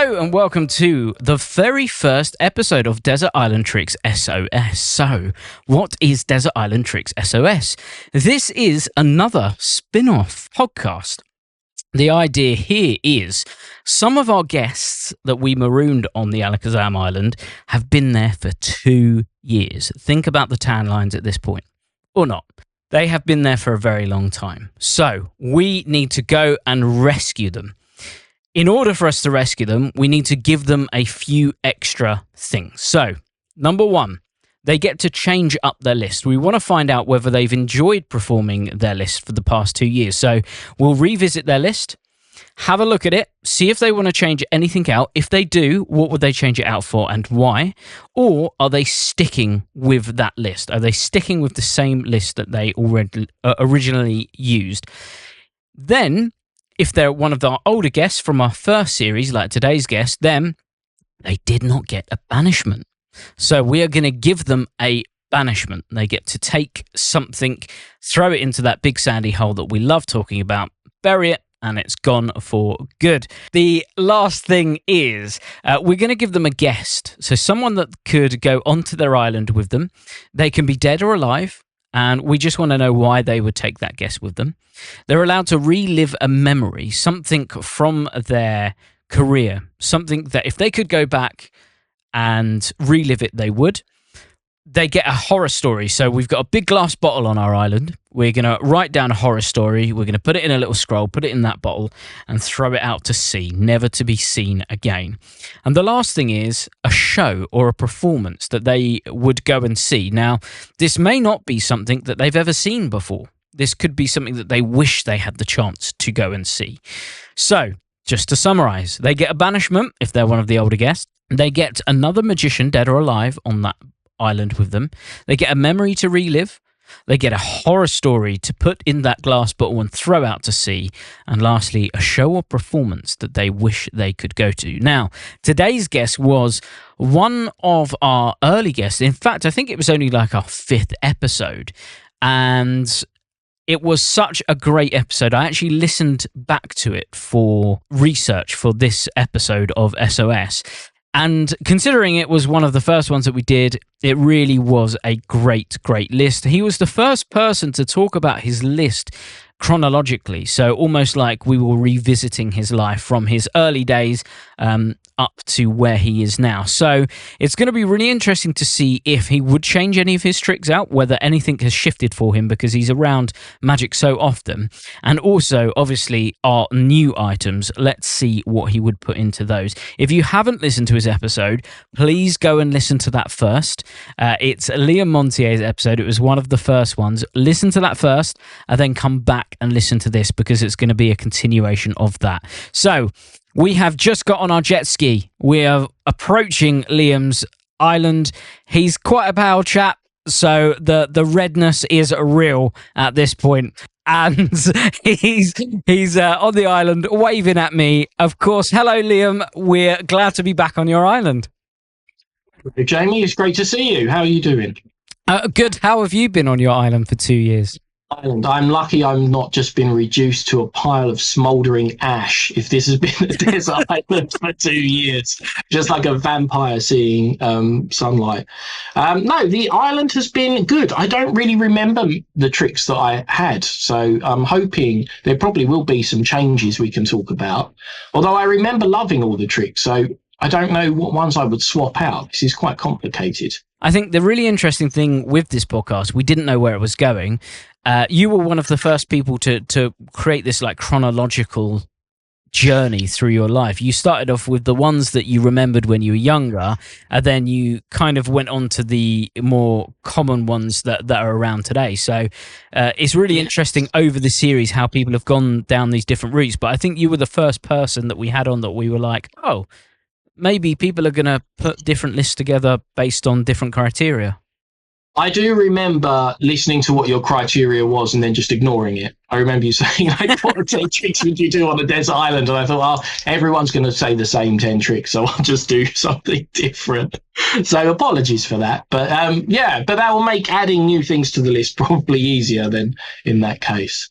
Hello and welcome to the very first episode of Desert Island Tricks SOS. So, what is Desert Island Tricks SOS? This is another spin-off podcast. The idea here is some of our guests that we marooned on the Alakazam Island have been there for 2 years. Think about the tan lines at this point, or not. They have been there for a very long time. So, we need to go and rescue them. In order for us to rescue them, we need to give them a few extra things. So, number one, they get to change up their list. We want to find out whether they've enjoyed performing their list for the past 2 years. So, we'll revisit their list, have a look at it, see if they want to change anything out. If they do, what would they change it out for and why? Or are they sticking with that list? Are they sticking with the same list that they already originally used? Then, if they're one of our older guests from our first series, like today's guest, then they did not get a banishment. So we are going to give them a banishment. They get to take something, throw it into that big sandy hole that we love talking about, bury it, and it's gone for good. The last thing is we're going to give them a guest. So someone that could go onto their island with them. They can be dead or alive. And we just want to know why they would take that guest with them. They're allowed to relive a memory, something from their career, something that if they could go back and relive it, they would. They get a horror story. So we've got a big glass bottle on our island. We're going to write down a horror story. We're going to put it in a little scroll, put it in that bottle, and throw it out to sea, never to be seen again. And the last thing is a show or a performance that they would go and see. Now, this may not be something that they've ever seen before. This could be something that they wish they had the chance to go and see. So, just to summarize, they get a banishment if they're one of the older guests. They get another magician, dead or alive, on that island with them. They get a memory to relive. They get a horror story to put in that glass bottle and throw out to sea. And lastly, a show or performance that they wish they could go to. Now, today's guest was one of our early guests. In fact, I think it was only like our 5th episode. And it was such a great episode. I actually listened back to it for research for this episode of SOS. And considering it was one of the first ones that we did, it really was a great list. He was the first person to talk about his list chronologically. So almost like we were revisiting his life from his early days up to where he is now. So it's going to be really interesting to see if he would change any of his tricks out, whether anything has shifted for him because he's around magic so often. And also, obviously, our new items. Let's see what he would put into those. If you haven't listened to his episode, please go and listen to that first. It's Liam Montier's episode. It was one of the first ones. Listen to that first and then come back and listen to this because it's going to be a continuation of that. So we have just got on our jet ski. We are approaching Liam's island. He's quite a pale chap, so the redness is real at this point. And he's on the island waving at me. Of course, hello, Liam. We're glad to be back on your island. Hey, Jamie, it's great to see you. How are you doing? Good. How have you been on your island for 2 years? I'm lucky I'm not just been reduced to a pile of smouldering ash if this has been a desert island for 2 years, just like a vampire seeing sunlight. No, the island has been good. I don't really remember the tricks that I had, so I'm hoping there probably will be some changes we can talk about. Although I remember loving all the tricks, so I don't know what ones I would swap out. This is quite complicated. I think the really interesting thing with this podcast, we didn't know where it was going. You were one of the first people to create this like chronological journey through your life. You started off with the ones that you remembered when you were younger, and then you kind of went on to the more common ones that are around today. So it's really interesting over the series how people have gone down these different routes. But I think you were the first person that we had on that we were like, oh, maybe people are going to put different lists together based on different criteria. I do remember listening to what your criteria was and then just ignoring it. I remember you saying, like, what 10 tricks would you do on a desert island? And I thought, well, everyone's going to say the same 10 tricks, so I'll just do something different. So apologies for that. But but that will make adding new things to the list probably easier than in that case.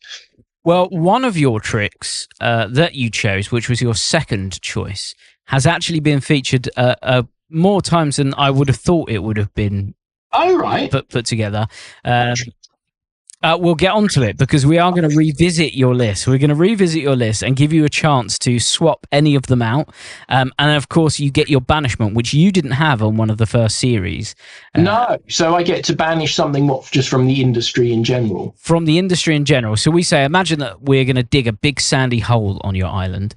Well, one of your tricks that you chose, which was your second choice, has actually been featured more times than I would have thought it would have been. Oh, right. Put together. We'll get onto it because we are going to revisit your list. We're going to revisit your list and give you a chance to swap any of them out. And of course, you get your banishment, which you didn't have on one of the first series. No, so I get to banish something just from the industry in general. From the industry in general. So we say, imagine that we're going to dig a big sandy hole on your island,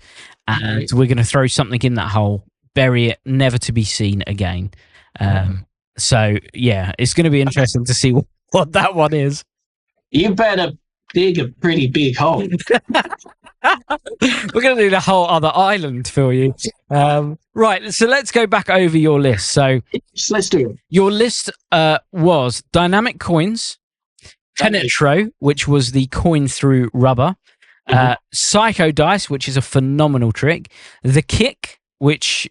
and we're going to throw something in that hole, bury it, never to be seen again. So yeah, it's going to be interesting to see what that one is. You better dig a pretty big hole. We're going to do the whole other island for you. Right, so let's go back over your list. So let's do it. Your list was Dynamic Coins, Penetro, which was the coin through rubber, Psycho Dice, which is a phenomenal trick, The Kick, which,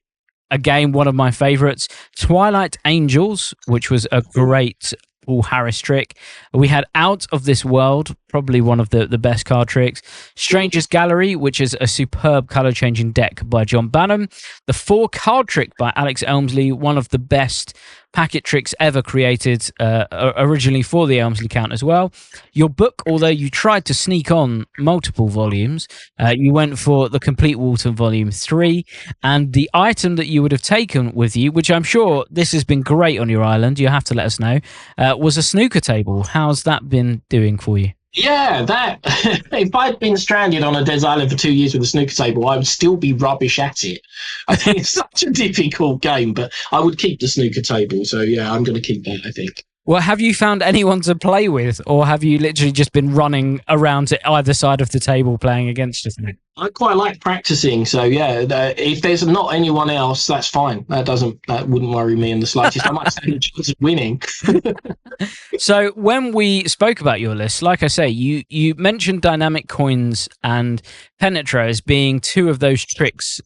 again, one of my favorites, Twilight Angels, which was a great Paul Harris trick. We had Out of This World, probably one of the best card tricks. Stranger's Gallery, which is a superb color changing deck by John Bannon. The 4 card trick by Alex Elmsley, one of the best packet tricks ever created, originally for the Elmsley count as well. Your book, although you tried to sneak on multiple volumes, you went for the Complete Walton Volume 3, and the item that you would have taken with you, which I'm sure this has been great on your island, you have to let us know, was a snooker table. How's that been doing for you? Yeah, that if I'd been stranded on a desert island for 2 years with a snooker table, I would still be rubbish at it. I think it's such a difficult game, but I would keep the snooker table. So yeah, I'm going to keep that, I think. Well, have you found anyone to play with, or have you literally just been running around to either side of the table playing against us? I quite like practicing, so yeah. If there's not anyone else, that's fine. That wouldn't worry me in the slightest. I might stand a chance of winning. So when we spoke about your list, like I say, you mentioned Dynamic Coins and Penetro as being 2 of those tricks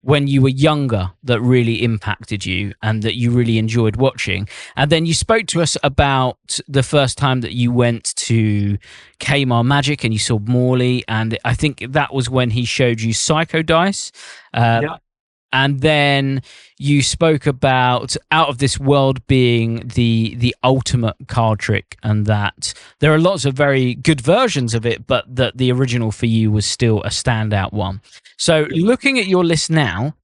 when you were younger that really impacted you and that you really enjoyed watching. And then you spoke to us about the first time that you went to Kmart Magic and you saw Morley, and I think that was when he showed you Psycho Dice. Yeah. And then you spoke about Out of This World being the ultimate card trick, and that there are lots of very good versions of it, but that the original for you was still a standout one. So looking at your list now,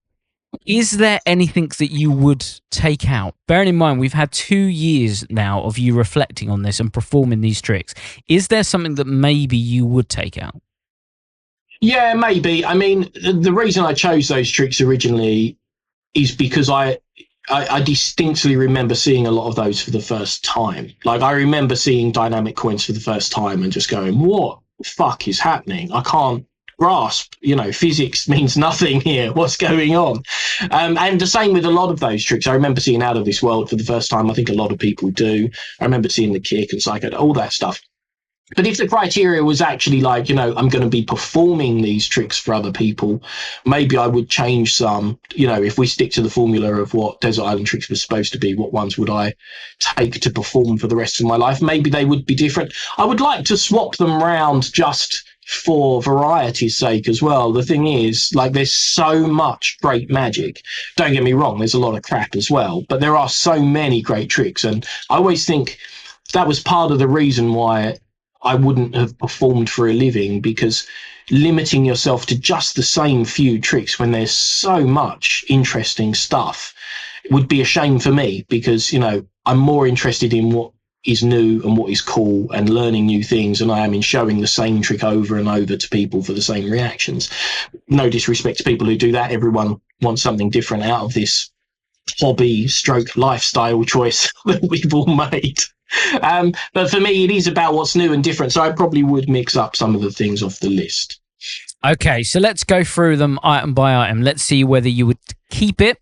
is there anything that you would take out? Bearing in mind, we've had 2 years now of you reflecting on this and performing these tricks. Is there something that maybe you would take out? Yeah, maybe. I mean, the reason I chose those tricks originally is because I distinctly remember seeing a lot of those for the first time. Like, I remember seeing Dynamic Coins for the first time and just going, what the fuck is happening? I can't grasp, physics means nothing here. What's going on? And the same with a lot of those tricks. I remember seeing Out of This World for the first time. I think a lot of people do. I remember seeing The Kick and Psycho, all that stuff. But if the criteria was actually like, I'm going to be performing these tricks for other people, maybe I would change some. If we stick to the formula of what Desert Island Tricks was supposed to be, what ones would I take to perform for the rest of my life? Maybe they would be different. I would like to swap them around just for variety's sake as well. The thing is, like, there's so much great magic. Don't get me wrong, there's a lot of crap as well, but there are so many great tricks. And I always think that was part of the reason why I wouldn't have performed for a living, because limiting yourself to just the same few tricks when there's so much interesting stuff would be a shame for me, because, I'm more interested in what is new and what is cool and learning new things than I am in showing the same trick over and over to people for the same reactions. No disrespect to people who do that. Everyone wants something different out of this hobby stroke lifestyle choice that we've all made. But for me, it is about what's new and different. So I probably would mix up some of the things off the list. Okay, so let's go through them item by item. Let's see whether you would keep it,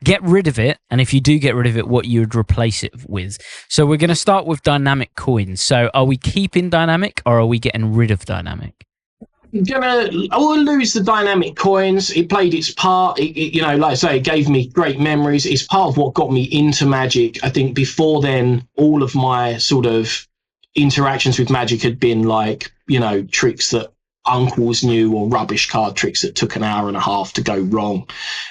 get rid of it, and if you do get rid of it, what you would replace it with. So we're going to start with Dynamic Coins. So are we keeping Dynamic, or are we getting rid of Dynamic? I will lose the Dynamic Coins. It played its part. Like I say, it gave me great memories. It's part of what got me into Magic. I think before then, all of my sort of interactions with Magic had been like, tricks that uncles knew, or rubbish card tricks that took an hour and a half to go wrong.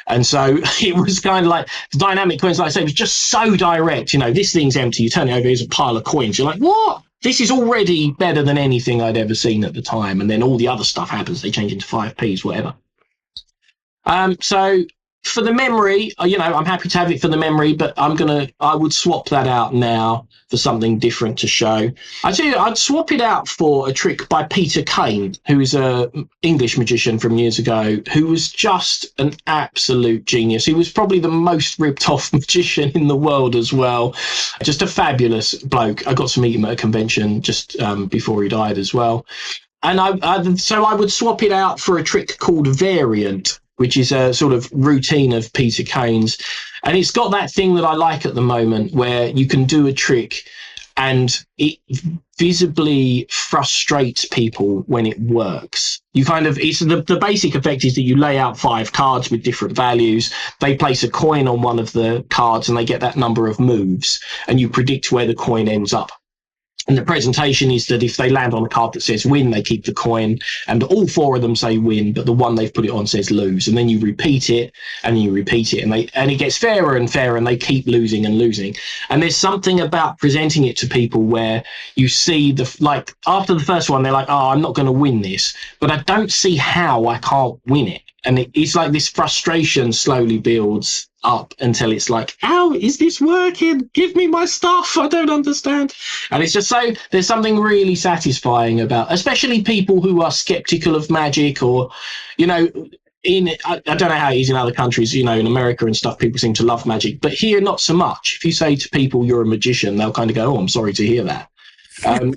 And so it was kind of like the dynamic coins, like I say, was just so direct. This thing's empty. You turn it over, there's a pile of coins. You're like, what? This is already better than anything I'd ever seen at the time. And then all the other stuff happens. They change into 5p's, whatever. So for the memory, I'm happy to have it for the memory, but I would swap that out now for something different to show. I'd swap it out for a trick by Peter Kane, who is an English magician from years ago, who was just an absolute genius. He was probably the most ripped off magician in the world as well. Just a fabulous bloke. I got to meet him at a convention just before he died as well. And so I would swap it out for a trick called Variant, which is a sort of routine of Peter Kane's. And it's got that thing that I like at the moment where you can do a trick and it visibly frustrates people when it works. The basic effect is that you lay out 5 cards with different values. They place a coin on one of the cards and they get that number of moves, and you predict where the coin ends up. And the presentation is that if they land on a card that says win, they keep the coin, and all 4 of them say win, but the one they've put it on says lose. And then you repeat it, and you repeat it, and it gets fairer and fairer, and they keep losing and losing. And there's something about presenting it to people where you see after the first one, they're like, oh, I'm not going to win this, but I don't see how I can't win it. And it's like this frustration slowly builds up until it's like, how is this working? Give me my stuff. I don't understand. And it's just there's something really satisfying about, especially people who are skeptical of magic, or, I don't know how it is in other countries, in America and stuff, people seem to love magic, but here, not so much. If you say to people you're a magician, they'll kind of go, oh, I'm sorry to hear that.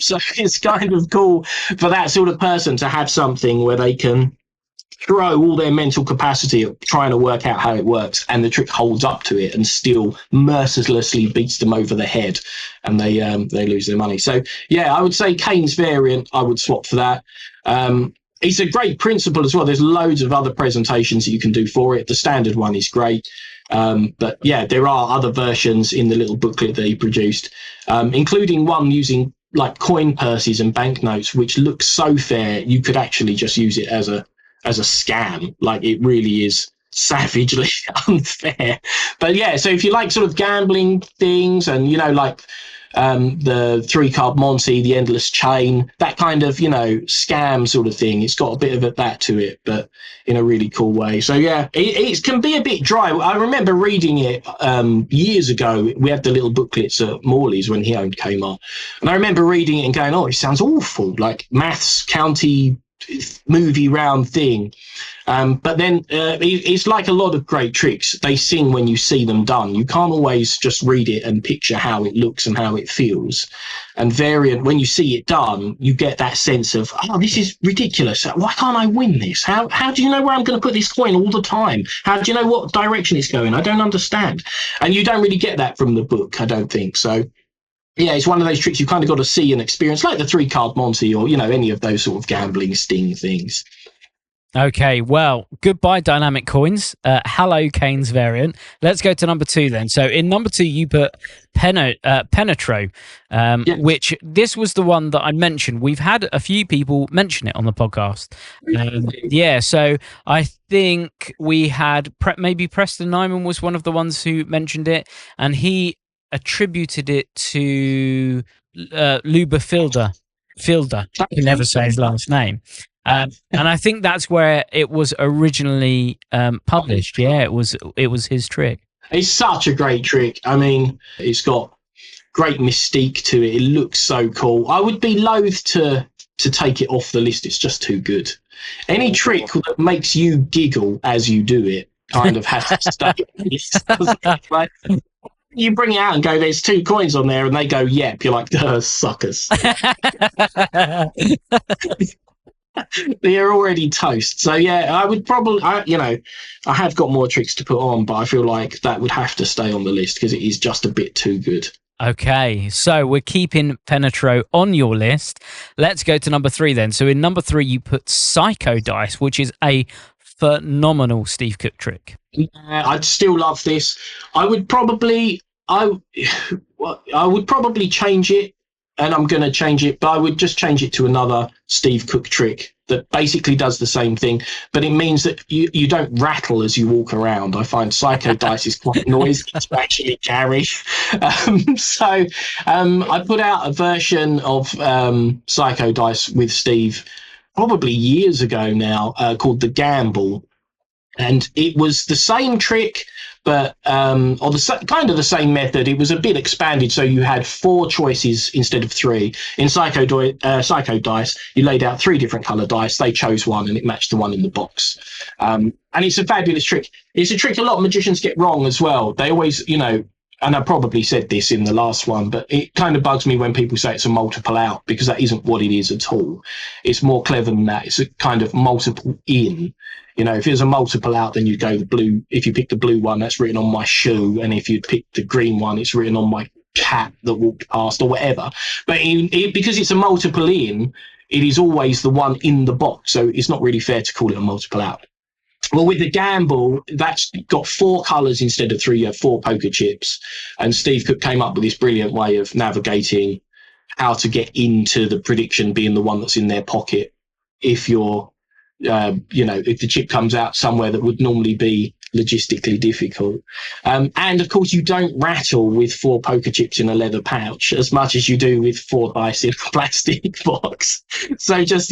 So it's kind of cool for that sort of person to have something where they can throw all their mental capacity at trying to work out how it works, and the trick holds up to it and still mercilessly beats them over the head, and they lose their money. So yeah, I would say Kane's Variant, I would swap for that. It's a great principle as well. There's loads of other presentations that you can do for it. The standard one is great. But yeah, there are other versions in the little booklet that he produced, including one using like coin purses and banknotes, which looks so fair. You could actually just use it as a scam. Like, it really is savagely unfair. But yeah, so if you like sort of gambling things, and like the 3-card Montier, the endless chain, that kind of scam sort of thing, it's got a bit of that to it, but in a really cool way. So yeah, it can be a bit dry. I remember reading it years ago. We had the little booklets at Morley's when he owned Kmart, and I remember reading it and going, oh, it sounds awful, like maths county movie round thing. But then it's like a lot of great tricks. They sing when you see them done. You can't always just read it and picture how it looks and how it feels. And Variant, when you see it done, you get that sense of, oh, this is ridiculous. Why can't I win this? How do you know where I'm going to put this coin all the time? How do you know what direction it's going? I don't understand. And you don't really get that from the book, I don't think. So yeah, it's one of those tricks you kind of got to see and experience, like the 3-card Monty, or any of those sort of gambling sting things. Okay, well, goodbye dynamic coins. Hello, Kane's Variant. Let's go to number 2 then. So in number 2, you put Penetro, yes. Which this was the one that I mentioned. We've had a few people mention it on the podcast. Yeah, so I think we had maybe Preston Nyman was one of the ones who mentioned it, and he attributed it to Luba Fielder. I can never say his last name. And I think that's where it was originally published. Yeah, it was his trick. It's such a great trick. I mean, it's got great mystique to it. It looks so cool. I would be loath to take it off the list. It's just too good. Any trick that makes you giggle as you do it kind of has to stay on the list, doesn't it? Like, you bring it out and go, there's 2 coins on there, and they go, yep. You're like, suckers. They're already toast. So yeah, I would probably, I have got more tricks to put on, but I feel like that would have to stay on the list because it is just a bit too good. Okay, so we're keeping Penetro on your list. Let's go to number 3 then. So in number 3, you put Psycho Dice, which is a phenomenal Steve Cook trick. I'd still love this. I would probably change it and I'm going to change it, but I would just change it to another Steve Cook trick that basically does the same thing, but it means that you don't rattle as you walk around. I find Psycho Dice is quite noisy to actually carry. I put out a version of Psycho Dice with Steve probably years ago now, called the Gamble. And it was the same trick, but or kind of the same method. It was a bit expanded, so you had 4 choices instead of 3. In Psycho Dice, you laid out 3 different color dice. They chose one, and it matched the one in the box. And it's a fabulous trick. It's a trick a lot of magicians get wrong as well. They always, and I probably said this in the last one, but it kind of bugs me when people say it's a multiple out, because that isn't what it is at all. It's more clever than that. It's a kind of multiple in. If it was a multiple out, then you'd go the blue. If you pick the blue one, that's written on my shoe. And if you pick the green one, it's written on my cat that walked past or whatever. But because it's a multiple in, it is always the one in the box. So it's not really fair to call it a multiple out. Well, with the Gamble, that's got 4 colours instead of 3. You have 4 poker chips. And Steve Cook came up with this brilliant way of navigating how to get into the prediction being the one that's in their pocket if you're if the chip comes out somewhere that would normally be logistically difficult. And of course, you don't rattle with 4 poker chips in a leather pouch as much as you do with 4 dice in a plastic box. So just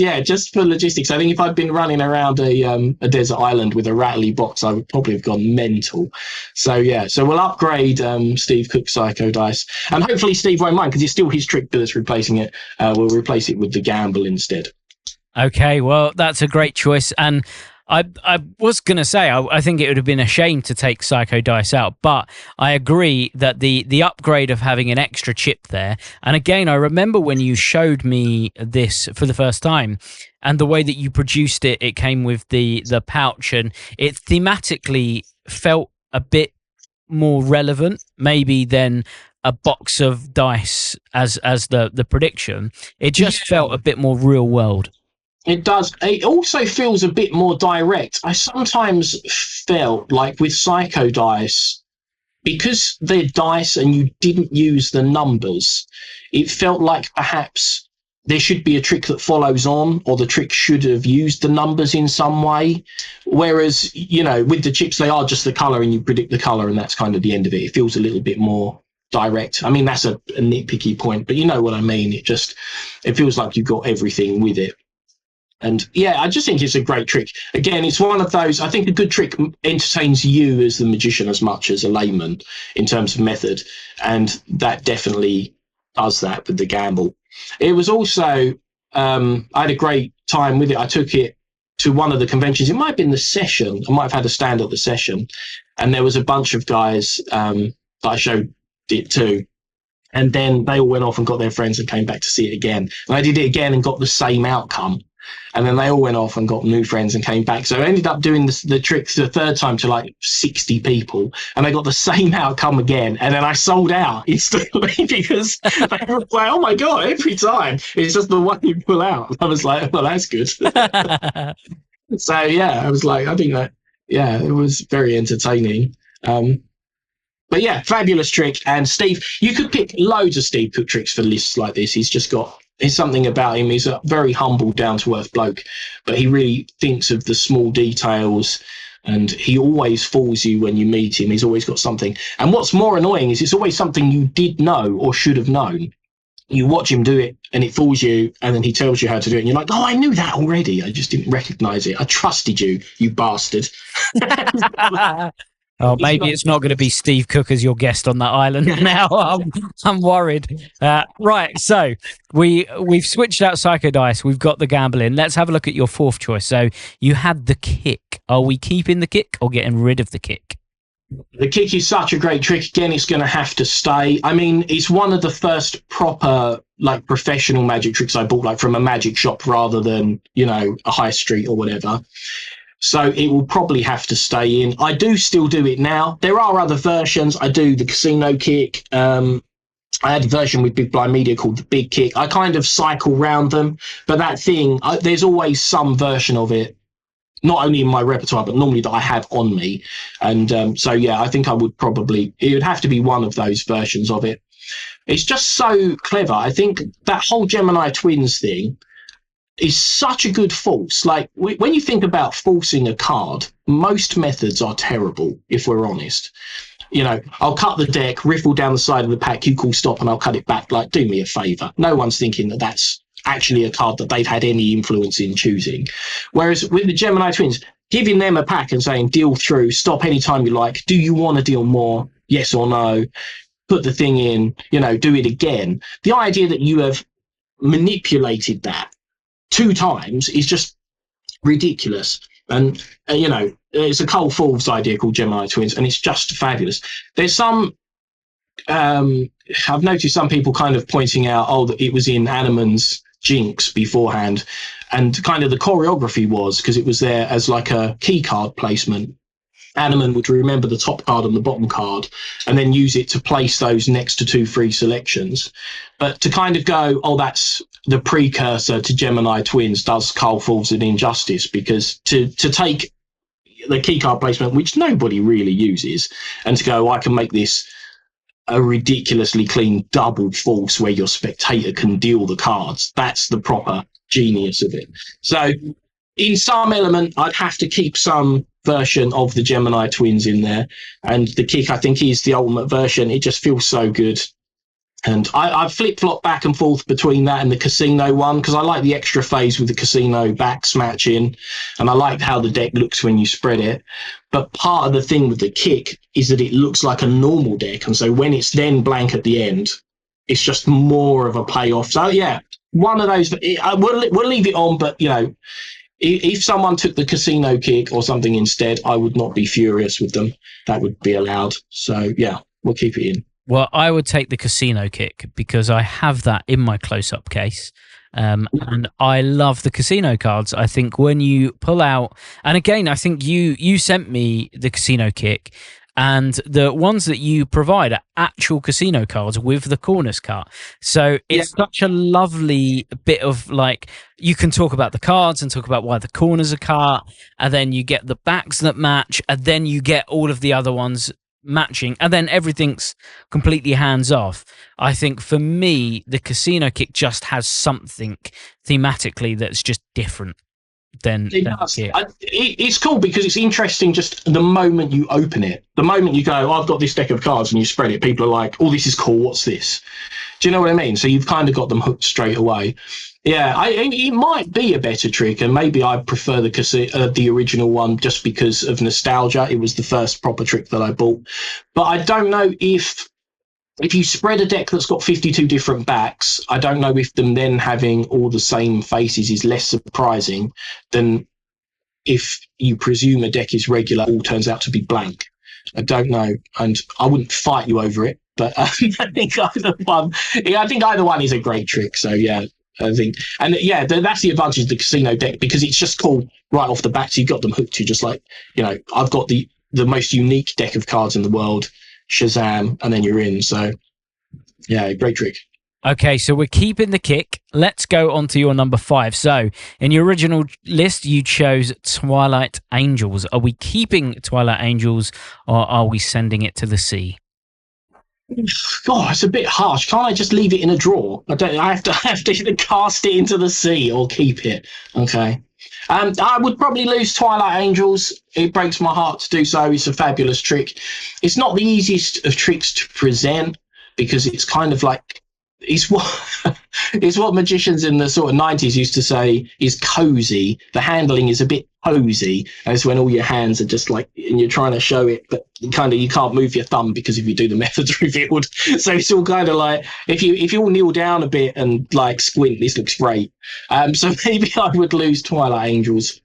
for logistics, I think if I'd been running around a desert island with a rattly box, I would probably have gone mental. So we'll upgrade Steve Cook's Psycho Dice, and hopefully Steve won't mind, because it's still his trick that's replacing it. We'll replace it with the Gamble instead. Okay, well, that's a great choice. And I was going to say, I think it would have been a shame to take Psycho Dice out, but I agree that the upgrade of having an extra chip there, and again, I remember when you showed me this for the first time, and the way that you produced it, it came with the pouch, and it thematically felt a bit more relevant, maybe, than a box of dice as the prediction. It just felt a bit more real world. It does. It also feels a bit more direct. I sometimes felt like with Psycho Dice, because they're dice and you didn't use the numbers, it felt like perhaps there should be a trick that follows on, or the trick should have used the numbers in some way. Whereas, with the chips, they are just the color and you predict the color, and that's kind of the end of it. It feels a little bit more direct. I mean, that's a nitpicky point, but you know what I mean. It feels like you got everything with it. And I just think it's a great trick. Again, it's one of those, I think a good trick entertains you as the magician as much as a layman in terms of method. And that definitely does that with the Gamble. It was also, I had a great time with it. I took it to one of the conventions. It might have been the session. I might have had a stand at the session. And there was a bunch of guys that I showed it to. And then they all went off and got their friends and came back to see it again. And I did it again and got the same outcome. And then they all went off and got new friends and came back. So I ended up doing the tricks the third time to like 60 people, and I got the same outcome again. And then I sold out instantly because they were like, oh my God, every time it's just the one you pull out. I was like, well, that's good. So I was like, I think that, it was very entertaining. But fabulous trick. And Steve, you could pick loads of Steve Cook tricks for lists like this. There's something about him. He's a very humble, down-to-earth bloke, but he really thinks of the small details, and he always fools you when you meet him. He's always got something. And what's more annoying is it's always something you did know or should have known. You watch him do it, and it fools you, and then he tells you how to do it, and you're like, oh, I knew that already. I just didn't recognize it. I trusted you, you bastard. Oh, maybe it's not going to be Steve Cook as your guest on that island now. I'm worried. Right, so we've switched out Psycho Dice. We've got the Gamble in. Let's have a look at your fourth choice. So you had the kick. Are we keeping the kick or getting rid of the kick? The kick is such a great trick. Again, it's going to have to stay. I mean, it's one of the first proper, like, professional magic tricks I bought, like, from a magic shop rather than, a high street or whatever. So it will probably have to stay in. I do still do it now. There are other versions. I do the casino kick. I had a version with Big Blind Media called the Big Kick. I kind of cycle round them, but that thing, there's always some version of it not only in my repertoire, but normally that I have on me. And so, yeah, I think I would probably, it would have to be one of those versions of it. It's just so clever. I think that whole Gemini Twins thing is such a good force. Like when you think about forcing a card, most methods are terrible, if we're honest. You know, I'll cut the deck, riffle down the side of the pack, you call stop, and I'll cut it back. Like, do me a favor. No one's thinking that that's actually a card that they've had any influence in choosing. Whereas with the Gemini Twins, giving them a pack and saying, deal through, stop anytime you like. Do you want to deal more? Yes or no? Put the thing in, you know, do it again. The idea that you have manipulated that 2 times is just ridiculous. And you know, it's a Cole Forbes idea called Gemini Twins, and it's just fabulous. There's some I've noticed some people kind of pointing out, oh, that it was in Animan's Jinx beforehand, and kind of the choreography was because it was there as like a key card placement. Animan would remember the top card and the bottom card and then use it to place those next to 2 free selections. But to kind of go, oh, that's the precursor to Gemini Twins, does Carl Forbes an injustice, because to take the key card placement, which nobody really uses, and to go, I can make this a ridiculously clean double false where your spectator can deal the cards. That's the proper genius of it. So in some element, I'd have to keep some version of the Gemini Twins in there. And the kick, I think, is the ultimate version. It just feels so good. And I flip-flop back and forth between that and the casino one, because I like the extra phase with the casino backs matching, and I like how the deck looks when you spread it. But part of the thing with the kick is that it looks like a normal deck, and so when it's then blank at the end, it's just more of a payoff. So yeah, one of those. We'll leave it on, but you know, if someone took the casino kick or something instead, I would not be furious with them. That would be allowed. So yeah, we'll keep it in. Well, I would take the casino kick because I have that in my close-up case. And I love the casino cards. I think when you pull out, and again, I think you sent me the casino kick, and the ones that you provide are actual casino cards with the corners cut. So it's such a lovely bit of, like, you can talk about the cards and talk about why the corners are cut, and then you get the backs that match, and then you get all of the other ones matching, and then everything's completely hands off. I think for me, the casino kick just has something thematically that's just different than it's cool because it's interesting just the moment you open it. The moment you go, oh, I've got this deck of cards, and you spread it, people are like, oh, this is cool, what's this? Do you know what I mean? So you've kind of got them hooked straight away. Yeah, it might be a better trick, and maybe I prefer the original one just because of nostalgia. It was the first proper trick that I bought. But I don't know if you spread a deck that's got 52 different backs, I don't know if them then having all the same faces is less surprising than if you presume a deck is regular, all turns out to be blank. I don't know, and I wouldn't fight you over it, but I think either one is a great trick. So yeah. I think, and yeah, that's the advantage of the casino deck, because it's just cool right off the bat. So you've got them hooked to, just like, you know, I've got the most unique deck of cards in the world, Shazam, and then you're in. So yeah, great trick. Okay, so we're keeping the kick. Let's go on to your number 5. So in your original list, you chose Twilight Angels. Are we keeping Twilight Angels, or are we sending it to the sea? God, it's a bit harsh. Can't I just leave it in a drawer? I have to either cast it into the sea or keep it. Okay. I would probably lose Twilight Angels. It breaks my heart to do so. It's a fabulous trick. It's not the easiest of tricks to present because it's kind of like, it's what magicians in the sort of 90s used to say is cozy. The handling is a bit cozy. And it's when all your hands are just like, and you're trying to show it, but you can't move your thumb because if you do, the method's revealed. So it's all kind of like, if you all kneel down a bit and like squint, this looks great. So maybe I would lose Twilight Angels.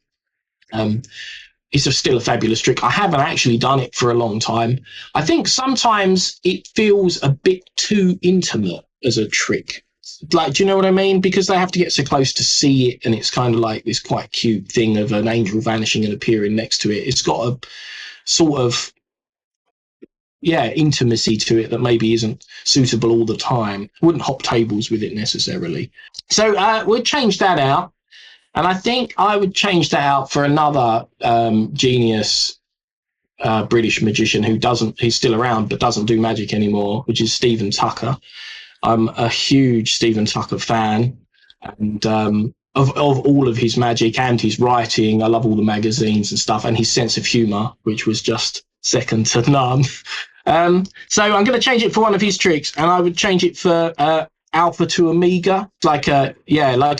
It's still a fabulous trick. I haven't actually done it for a long time. I think sometimes it feels a bit too intimate as a trick. Like, do you know what I mean? Because they have to get so close to see it, and it's kind of like this quite cute thing of an angel vanishing and appearing next to it. It's got a sort of, intimacy to it that maybe isn't suitable all the time. I wouldn't hop tables with it necessarily. So we'll change that out. And I think I would change that out for another genius British magician he's still around, but doesn't do magic anymore, which is Stephen Tucker. I'm a huge Stephen Tucker fan, and of all of his magic and his writing. I love all the magazines and stuff, and his sense of humour, which was just second to none. So I'm going to change it for one of his tricks, and I would change it for Alpha to Omega, like a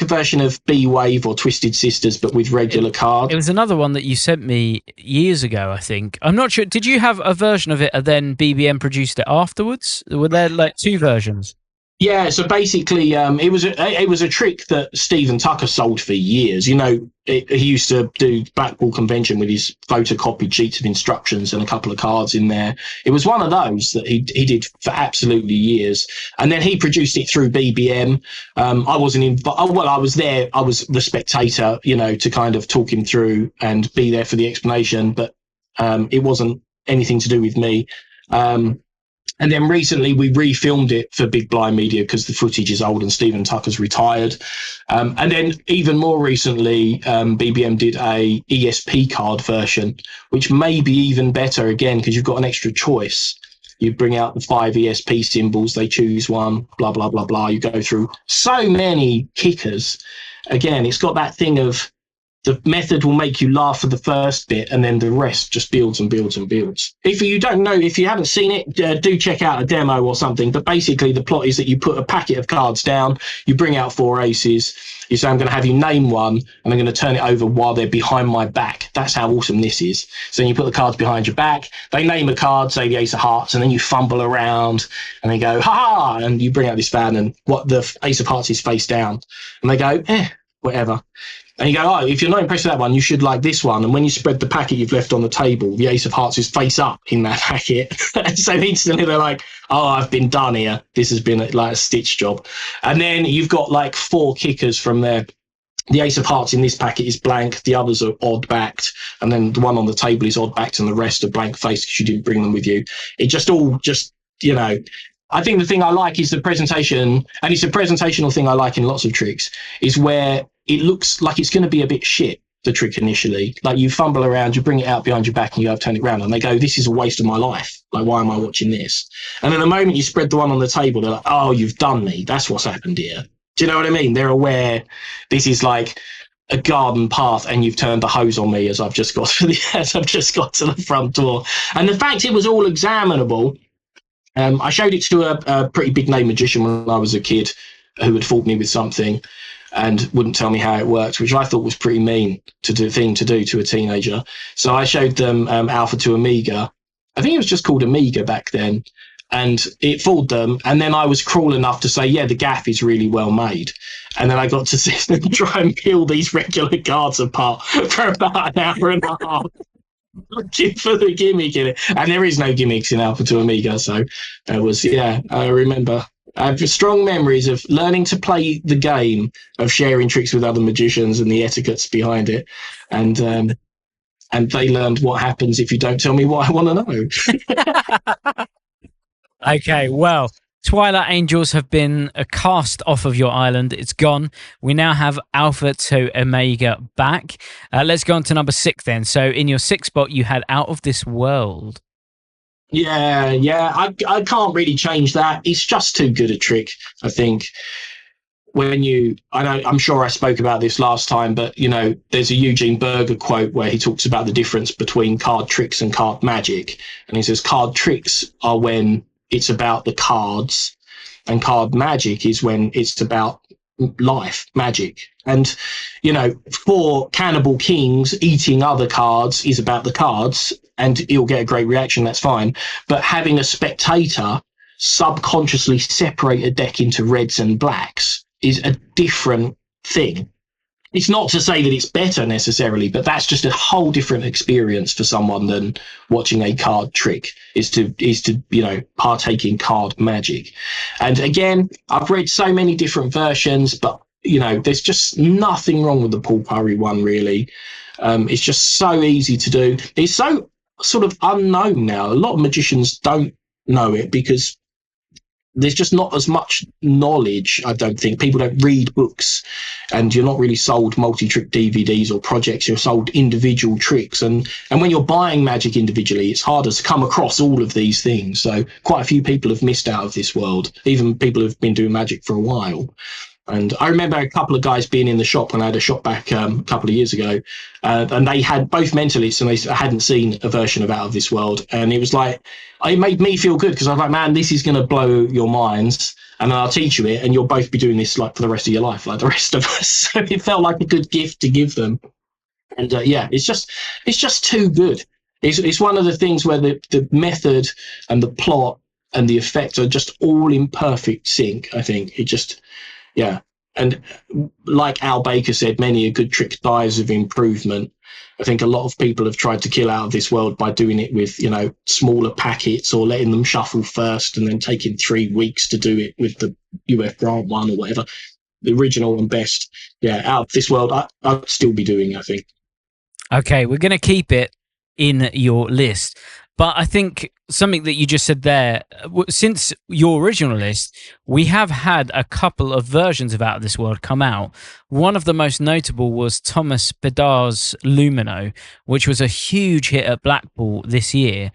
version of B Wave or Twisted Sisters, but with regular cards. It was another one that you sent me years ago, I think. I'm not sure. Did you have a version of it and then BBM produced it afterwards? Were there like two versions? Yeah, so basically, it was a trick that Stephen Tucker sold for years. You know, he used to do Blackpool Convention with his photocopied sheets of instructions and a couple of cards in there. It was one of those that he did for absolutely years, and then he produced it through BBM. I wasn't I was there. I was the spectator, you know, to kind of talk him through and be there for the explanation, but it wasn't anything to do with me. And then recently we refilmed it for Big Blind Media because the footage is old and Stephen Tucker's retired. And then even more recently, BBM did a ESP card version, which may be even better again because you've got an extra choice. You bring out the 5 ESP symbols, they choose one, blah, blah, blah, blah. You go through so many kickers. Again, it's got that thing of the method will make you laugh for the first bit, and then the rest just builds and builds and builds. If you don't know, if you haven't seen it, do check out a demo or something. But basically, the plot is that you put a packet of cards down, you bring out 4 aces, you say, I'm going to have you name one, and I'm going to turn it over while they're behind my back. That's how awesome this is. So you put the cards behind your back, they name a card, say the Ace of Hearts, and then you fumble around, and they go, ha ha, and you bring out this fan, and what the Ace of Hearts is face down. And they go, whatever. And you go, oh, if you're not impressed with that one, you should like this one. And when you spread the packet you've left on the table, the Ace of Hearts is face up in that packet. So instantly they're like, oh, I've been done here. This has been like a stitch job. And then you've got like 4 kickers from there. The Ace of Hearts in this packet is blank. The others are odd backed. And then the one on the table is odd backed and the rest are blank faced because you didn't bring them with you. It just all you know, I think the thing I like is the presentation, and it's a presentational thing I like in lots of tricks, is where it looks like it's going to be a bit shit, the trick initially. Like you fumble around, you bring it out behind your back and you go turn it around and they go, this is a waste of my life. Like, why am I watching this? And then the moment you spread the one on the table, they're like, oh, you've done me. That's what's happened here. Do you know what I mean? They're aware this is like a garden path and you've turned the hose on me as I've just got to the front door. And the fact it was all examinable, I showed it to a pretty big name magician when I was a kid who had fought me with something and wouldn't tell me how it worked, which I thought was pretty mean to do to a teenager. So I showed them Alpha to Omega. I think it was just called Amiga back then, and it fooled them. And then I was cruel enough to say, yeah, the gaff is really well made. And then I got to sit and try and peel these regular cards apart for about an hour and a half. Looking for the gimmick in it, and there is no gimmicks in Alpha to Omega. So it was, I remember. I have strong memories of learning to play the game of sharing tricks with other magicians and the etiquettes behind it, and they learned what happens if you don't tell me what I want to know. Okay, well, Twilight Angels have been cast off of your island. It's gone. We now have Alpha to Omega back. Let's go on to number 6 then. So in your 6th spot, you had Out of This World. Yeah. I can't really change that. It's just too good a trick, I think. I'm sure I spoke about this last time, but, you know, there's a Eugene Berger quote where he talks about the difference between card tricks and card magic. And he says card tricks are when it's about the cards, and card magic is when it's about life, magic. And, you know, for Cannibal Kings, eating other cards is about the cards, and you'll get a great reaction, that's fine. But having a spectator subconsciously separate a deck into reds and blacks is a different thing. It's not to say that it's better necessarily, but that's just a whole different experience for someone than watching a card trick, is to you know, partake in card magic. And again, I've read so many different versions, but, you know, there's just nothing wrong with the Paul Curry one, really. It's just so easy to do. It's so sort of unknown now. A lot of magicians don't know it because there's just not as much knowledge. I don't think people don't read books, and you're not really sold multi-trick DVDs or projects. You're sold individual tricks, and when you're buying magic individually, it's harder to come across all of these things. So quite a few people have missed out of this world, even people who've been doing magic for a while. And I remember a couple of guys being in the shop when I had a shop back a couple of years ago, and they had both mentalists and they hadn't seen a version of Out of This World. And it was like, it made me feel good because I was like, man, this is going to blow your minds. And then I'll teach you it and you'll both be doing this like for the rest of your life, like the rest of us. So it felt like a good gift to give them. And yeah, it's just too good. It's one of the things where the method and the plot and the effect are just all in perfect sync. I think it just, yeah. And like Al Baker said, many a good trick dies of improvement. I think a lot of people have tried to kill Out of This World by doing it with, smaller packets or letting them shuffle first and then taking 3 weeks to do it with the UF Grant one or whatever. The original and best, yeah, Out of This World, I'd still be doing, I think. Okay, we're going to keep it in your list. But I think something that you just said there, since your original list, we have had a couple of versions of Out of This World come out. One of the most notable was Thomas Bedard's Lumino, which was a huge hit at Blackpool this year.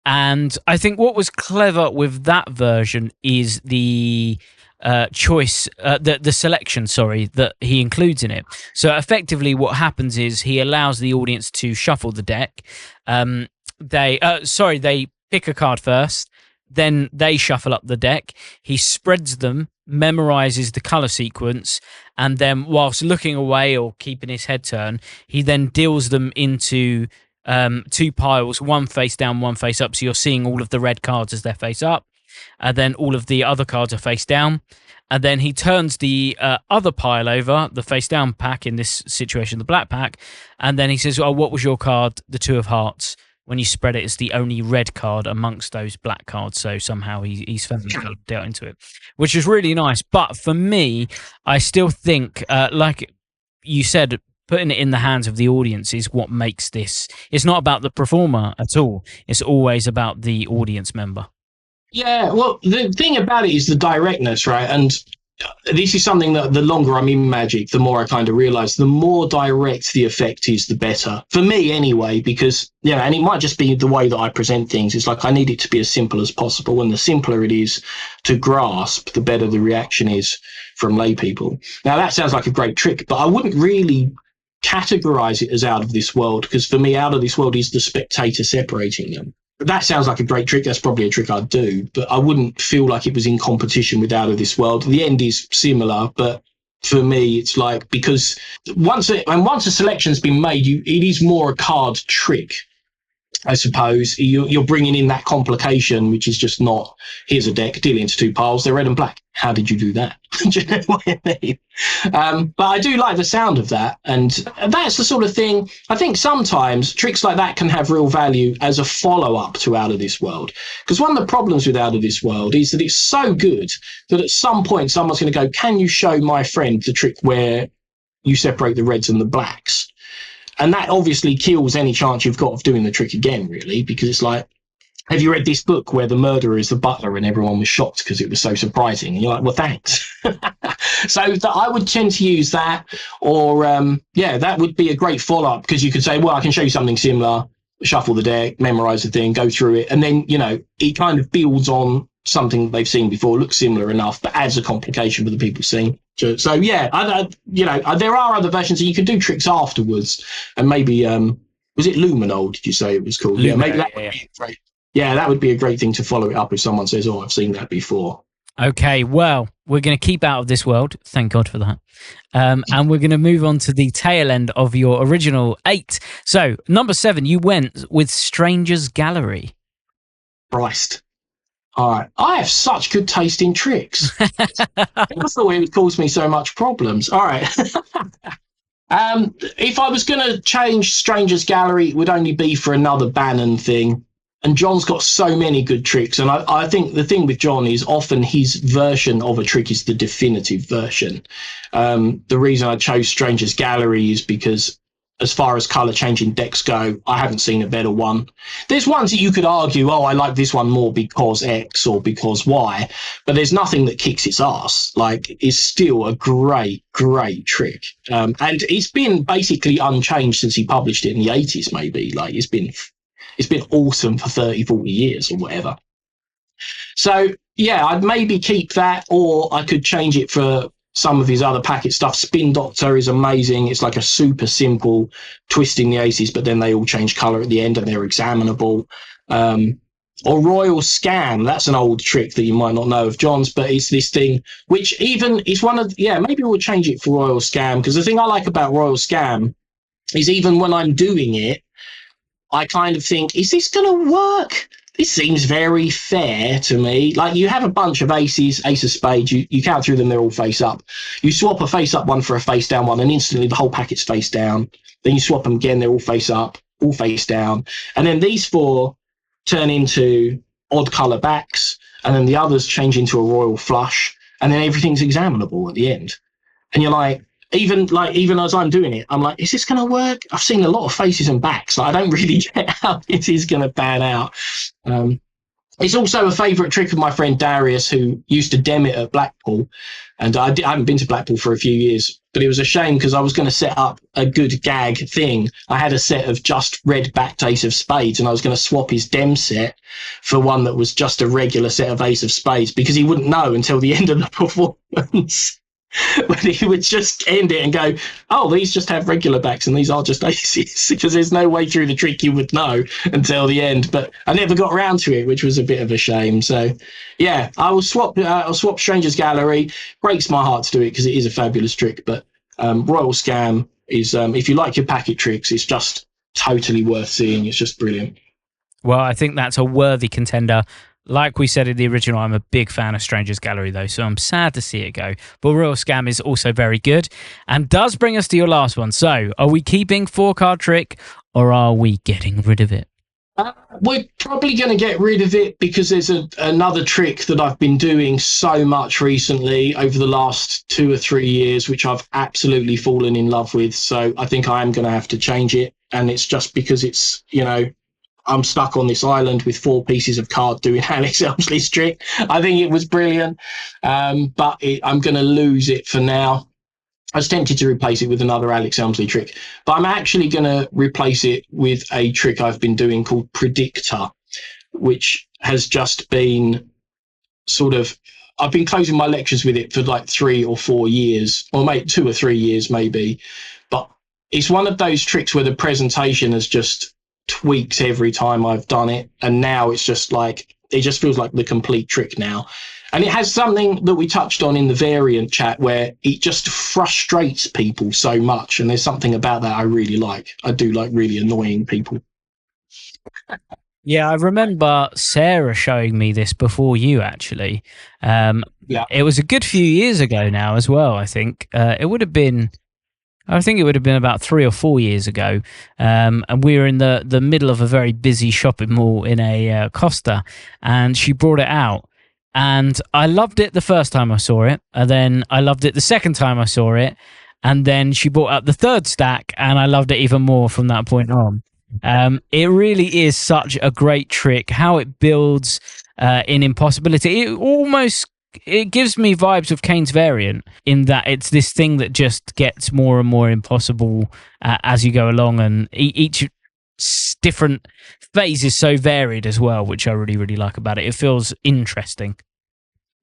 And I think what was clever with that version is the selection, that he includes in it. So effectively what happens is he allows the audience to shuffle the deck. They pick a card first, then they shuffle up the deck. He spreads them, memorizes the color sequence, and then whilst looking away or keeping his head turned, he then deals them into 2 piles, one face down, one face up. So you're seeing all of the red cards as they're face up, and then all of the other cards are face down. And then he turns the other pile over, the face down pack, in this situation, the black pack, and then he says, "Oh, what was your card?" The 2 of hearts. When you spread it, it's the only red card amongst those black cards. So somehow he's found dealt into it, which is really nice. But for me, I still think, like you said, putting it in the hands of the audience is what makes this. It's not about the performer at all. It's always about the audience member. Yeah, well, the thing about it is the directness, right? And this is something that the longer I'm in Magic, the more I kind of realize the more direct the effect is, the better. For me anyway, because, and it might just be the way that I present things. It's like I need it to be as simple as possible. And the simpler it is to grasp, the better the reaction is from lay people. Now, that sounds like a great trick, but I wouldn't really categorize it as Out of This World, because for me, Out of This World is the spectator separating them. That sounds like a great trick. That's probably a trick I'd do, but I wouldn't feel like it was in competition with Out of This World. The end is similar, but for me, it's like, because once a selection's been made, it is more a card trick, I suppose. You're bringing in that complication, which is just not, here's a deck, deal into 2 piles, they're red and black. How did you do that? Do you know what I mean? But I do like the sound of that. And that's the sort of thing, I think sometimes tricks like that can have real value as a follow-up to Out of This World. Because one of the problems with Out of This World is that it's so good that at some point someone's going to go, can you show my friend the trick where you separate the reds and the blacks? And that obviously kills any chance you've got of doing the trick again, really, because it's like, have you read this book where the murderer is the butler and everyone was shocked because it was so surprising? And you're like, well, thanks. So I would tend to use that, or, that would be a great follow-up, because you could say, well, I can show you something similar, shuffle the deck, memorize the thing, go through it, and then, it kind of builds on something they've seen before, looks similar enough, but adds a complication for the people seeing. So yeah, there are other versions that you can do tricks afterwards, and maybe was it Luminol? Did you say it was called? Lumino, yeah, maybe that would be great. Yeah, that would be a great thing to follow it up if someone says, "Oh, I've seen that before." Okay, well, we're going to keep Out of This World. Thank God for that. And we're going to move on to the tail end of your original 8. So, number 7, you went with Stranger's Gallery. Christ. All right. I have such good taste in tricks. I thought it would cause me so much problems. All right. If I was going to change Stranger's Gallery, it would only be for another Bannon thing. And John's got so many good tricks. And I think the thing with John is often his version of a trick is the definitive version. The reason I chose Stranger's Gallery is because as far as colour changing decks go, I haven't seen a better one. There's ones that you could argue, oh, I like this one more because X or because Y, but there's nothing that kicks its ass. Like, it's still a great, great trick. And it's been basically unchanged since he published it in the 80s, maybe. Like, it's been awesome for 30, 40 years or whatever. So, yeah, I'd maybe keep that, or I could change it for some of his other packet stuff. Spin Doctor is amazing. It's like a super simple twisting the aces, but then they all change colour at the end and they're examinable. Or Royal Scam, that's an old trick that you might not know of John's, but it's this thing which even is one of, maybe we'll change it for Royal Scam, because the thing I like about Royal Scam is even when I'm doing it, I kind of think, is this going to work? This seems very fair to me. Like, you have a bunch of aces, ace of spades, you count through them, they're all face up. You swap a face up one for a face down one, and instantly the whole packet's face down. Then you swap them again, they're all face up, all face down. And then these four turn into odd colour backs, and then the others change into a royal flush, and then everything's examinable at the end. And you're like, even as I'm doing it, I'm like, is this going to work? I've seen a lot of faces and backs. Like, I don't really get how it is going to pan out. It's also a favourite trick of my friend Darius, who used to dem it at Blackpool. And I haven't been to Blackpool for a few years, but it was a shame because I was going to set up a good gag thing. I had a set of just red backed ace of spades, and I was going to swap his dem set for one that was just a regular set of ace of spades, because he wouldn't know until the end of the performance. When he would just end it and go, oh, these just have regular backs and these are just aces, because there's no way through the trick you would know until the end. But I never got around to it, which was a bit of a shame. So, yeah, I'll swap Stranger's Gallery. Breaks my heart to do it because it is a fabulous trick. But Royal Scam is, if you like your packet tricks, it's just totally worth seeing. It's just brilliant. Well, I think that's a worthy contender. Like we said in the original, I'm a big fan of Stranger's Gallery, though, so I'm sad to see it go. But Royal Scam is also very good, and does bring us to your last one. So, are we keeping 4-card trick, or are we getting rid of it? We're probably going to get rid of it, because there's another trick that I've been doing so much recently over the last 2 or 3 years, which I've absolutely fallen in love with. So I think I am going to have to change it, and it's just because it's, I'm stuck on this island with 4 pieces of card doing Alex Elmsley's trick. I think it was brilliant, but I'm going to lose it for now. I was tempted to replace it with another Alex Elmsley trick, but I'm actually going to replace it with a trick I've been doing called Predictor, which has just been I've been closing my lectures with it for like 3 or 4 years, or maybe 2 or 3 years maybe. But it's one of those tricks where the presentation has just tweaked every time I've done it, and now it's just like, it just feels like the complete trick now. And it has something that we touched on in the variant chat, where it just frustrates people so much, and there's something about that I really like. I do like really annoying people. Yeah, I remember Sarah showing me this before you, actually. It was a good few years ago now as well, I think. It would have been about 3 or 4 years ago, and we were in the middle of a very busy shopping mall in a Costa, and she brought it out, and I loved it the first time I saw it, and then I loved it the second time I saw it, and then she brought out the third stack, and I loved it even more from that point on. It really is such a great trick, how it builds in impossibility. It gives me vibes of Kane's variant, in that it's this thing that just gets more and more impossible as you go along, and each different phase is so varied as well, which I really, really like about it. It feels interesting.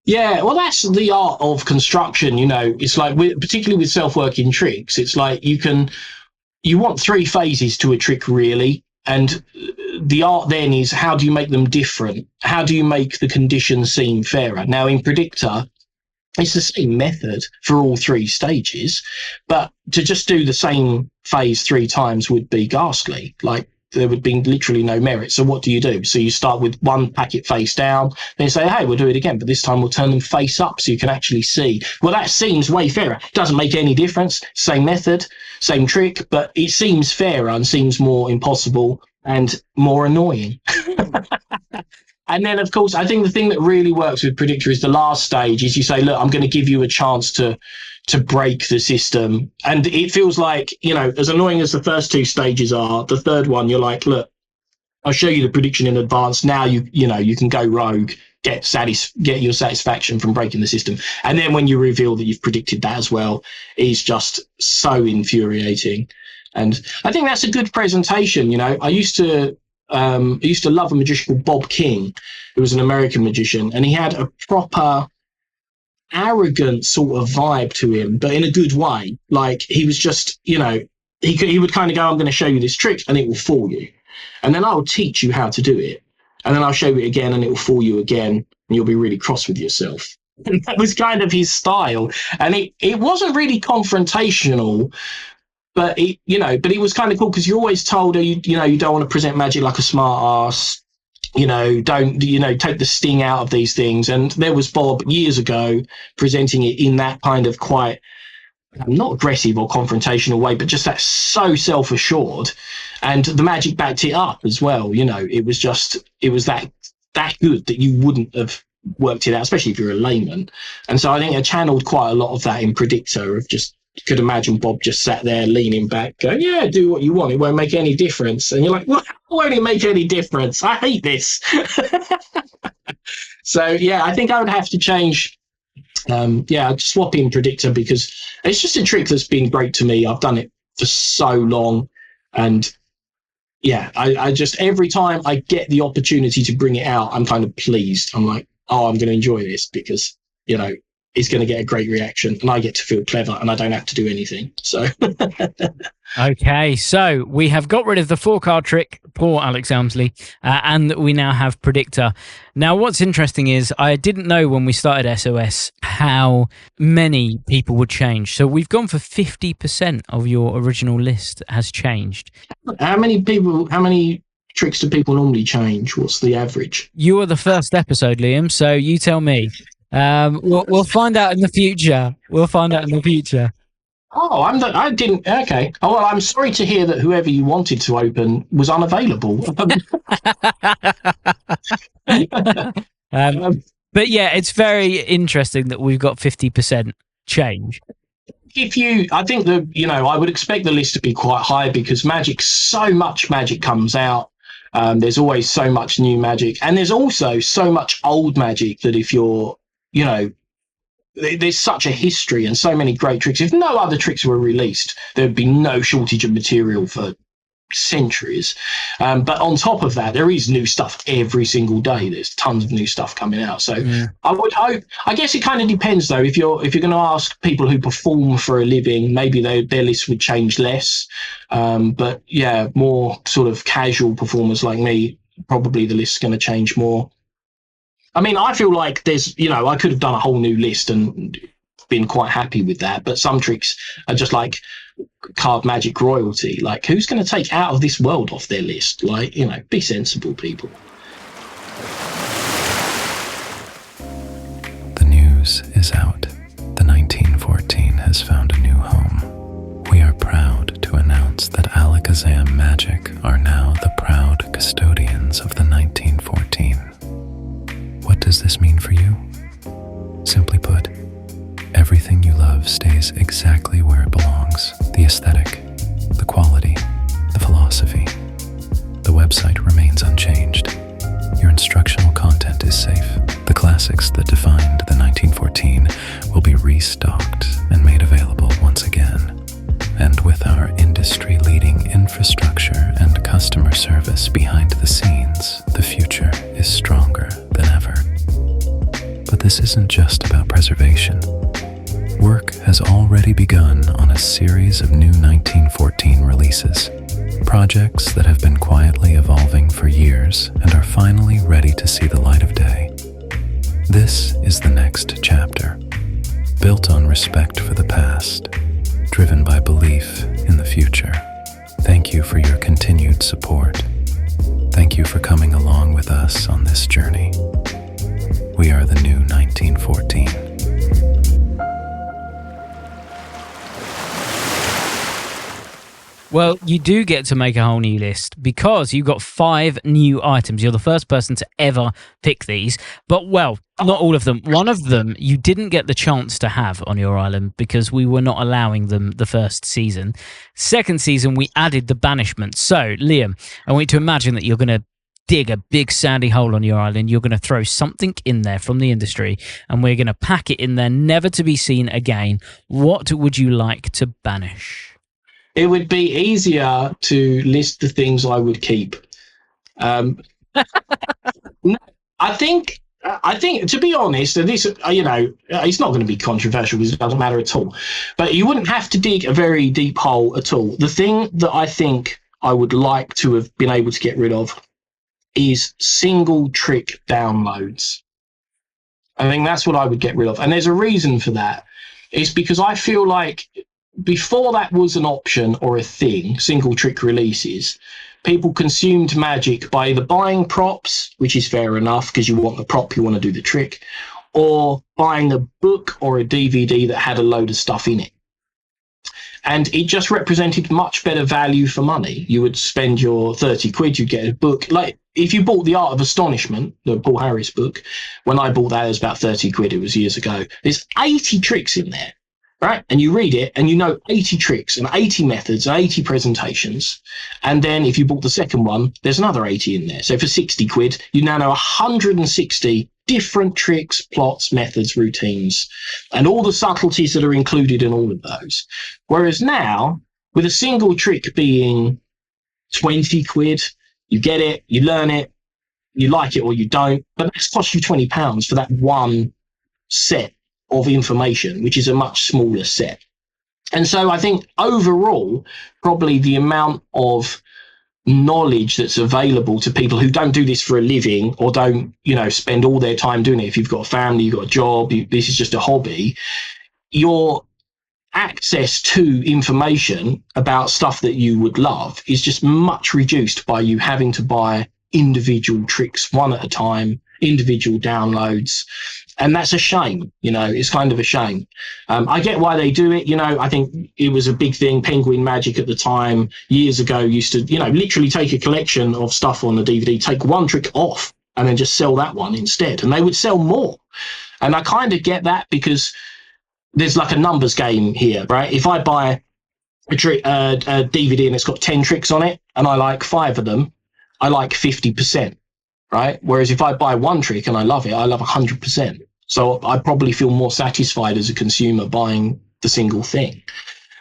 Yeah, well, that's the art of construction, It's like, particularly with self-working tricks, it's like you want 3 phases to a trick, really. And the art then is, how do you make them different? How do you make the conditions seem fairer? Now, in Predictor, it's the same method for all 3 stages, but to just do the same phase 3 times would be ghastly. Like, there would be literally no merit. So what do? So you start with one packet face down, then you say, hey, we'll do it again, but this time we'll turn them face up so you can actually see. Well, that seems way fairer. It doesn't make any difference. Same method, same trick, but it seems fairer and seems more impossible and more annoying. And then, of course, I think the thing that really works with Predictor is the last stage is you say, look, I'm going to give you a chance to break the system. And it feels like, as annoying as the first two stages are, the third one, you're like, look, I'll show you the prediction in advance. Now you can go rogue, get your satisfaction from breaking the system. And then when you reveal that you've predicted that as well, is just so infuriating. And I think that's a good presentation. I used to love a magician called Bob King, who was an American magician, and he had a proper arrogant sort of vibe to him, but in a good way. Like, he was just, he would kind of go, I'm going to show you this trick and it will fool you. And then I'll teach you how to do it. And then I'll show you it again and it will fool you again. And you'll be really cross with yourself. And that was kind of his style. And it wasn't really confrontational, but it was kind of cool because you're always told, you don't want to present magic like a smart ass. Don't, take the sting out of these things. And there was Bob years ago presenting it in that kind of quite, not aggressive or confrontational way, but just that so self-assured. And the magic backed it up as well. It was that good that you wouldn't have worked it out, especially if you're a layman. And so I think I channeled quite a lot of that in Predictor of just, you could imagine Bob just sat there leaning back going, yeah, do what you want. It won't make any difference. And you're like, well, won't it make any difference? I hate this. So, yeah, I think I would have to change. I'd swap in Predictor because it's just a trick that's been great to me. I've done it for so long. And yeah, I just, every time I get the opportunity to bring it out, I'm kind of pleased. I'm like, oh, I'm going to enjoy this because, it's going to get a great reaction and I get to feel clever and I don't have to do anything. So, okay, so we have got rid of the 4-card trick, poor Alex Elmsley, and we now have Predictor. Now, what's interesting is I didn't know when we started SOS how many people would change. So we've gone for 50% of your original list has changed. How many tricks do people normally change? What's the average? You are the first episode, Liam, so you tell me. We'll find out in the future. Oh, I didn't. Okay. Oh, well, I'm sorry to hear that whoever you wanted to open was unavailable. But yeah, it's very interesting that we've got 50% change. I think I would expect the list to be quite high because so much magic comes out. There's always so much new magic, and there's also so much old magic that if you're, there's such a history and so many great tricks. If no other tricks were released, there'd be no shortage of material for centuries. But on top of that, there is new stuff every single day. There's tons of new stuff coming out. So yeah. I would hope, I guess it kind of depends though. If you're going to ask people who perform for a living, maybe their list would change less. But yeah, more sort of casual performers like me, probably the list's going to change more. I mean, I feel like there's, I could have done a whole new list and been quite happy with that. But some tricks are just like card magic royalty. Like, who's going to take Out of This World off their list? Like, be sensible, people. The news is out. The 1914 has found a new home. We are proud to announce that Alakazam Magic are now the proud custodians of the 1914. What does this mean for you? Simply put, everything you love stays exactly where it belongs. The aesthetic, the quality, the philosophy. The website remains unchanged. Your instructional content is safe. The classics that defined the 1914 will be restocked and made available once again. And with our industry-leading infrastructure and customer service behind the scenes, the future is stronger than ever. But this isn't just about preservation. Work has already begun on a series of new 1914 releases, projects that have been quietly evolving for years and are finally ready to see the light of day. This is the next chapter, built on respect for the past, driven by belief in the future. Thank you for your continued support. Thank you for coming along with us on this journey. We are the new 1914. Well, you do get to make a whole new list because you've got 5 new items. You're the first person to ever pick these. But, well, not all of them. One of them you didn't get the chance to have on your island because we were not allowing them the first season. Second season, we added the banishment. So, Liam, I want you to imagine that you're going to dig a big sandy hole on your island. You're going to throw something in there from the industry and we're going to pack it in there, never to be seen again. What would you like to banish? It would be easier to list the things I would keep. I think, to be honest, and this, it's not going to be controversial because it doesn't matter at all, but you wouldn't have to dig a very deep hole at all. The thing that I think I would like to have been able to get rid of is single trick downloads. I think that's what I would get rid of. And there's a reason for that. It's because I feel like before that was an option or a thing, single trick releases, people consumed Magic by either buying props, which is fair enough because you want the prop, you want to do the trick, or buying a book or a DVD that had a load of stuff in it. And it just represented much better value for money. You would spend your 30 quid, you'd get a book. Like if you bought The Art of Astonishment, the Paul Harris book, when I bought that, it was about 30 quid. It was years ago. There's 80 tricks in there, right? And you read it and you know 80 tricks and 80 methods and 80 presentations. And then if you bought the second one, there's another 80 in there. So for 60 quid, you now know 160 different tricks, plots, methods, routines, and all the subtleties that are included in all of those. Whereas now, with a single trick being 20 quid, you get it, you learn it, you like it or you don't, but that's cost you £20 for that one set of information, which is a much smaller set. And so I think overall, probably the amount of knowledge that's available to people who don't do this for a living or don't, spend all their time doing it. If you've got a family, you've got a job, this is just a hobby, your access to information about stuff that you would love is just much reduced by you having to buy individual tricks one at a time, individual downloads. And that's a shame, it's kind of a shame. I get why they do it. I think it was a big thing. Penguin Magic at the time, years ago, used to, literally take a collection of stuff on the DVD, take one trick off and then just sell that one instead. And they would sell more. And I kind of get that because there's like a numbers game here, right? If I buy a DVD and it's got 10 tricks on it and I like 5 of them, I like 50%. Right? Whereas if I buy one trick and I love it, I love 100%. So I probably feel more satisfied as a consumer buying the single thing.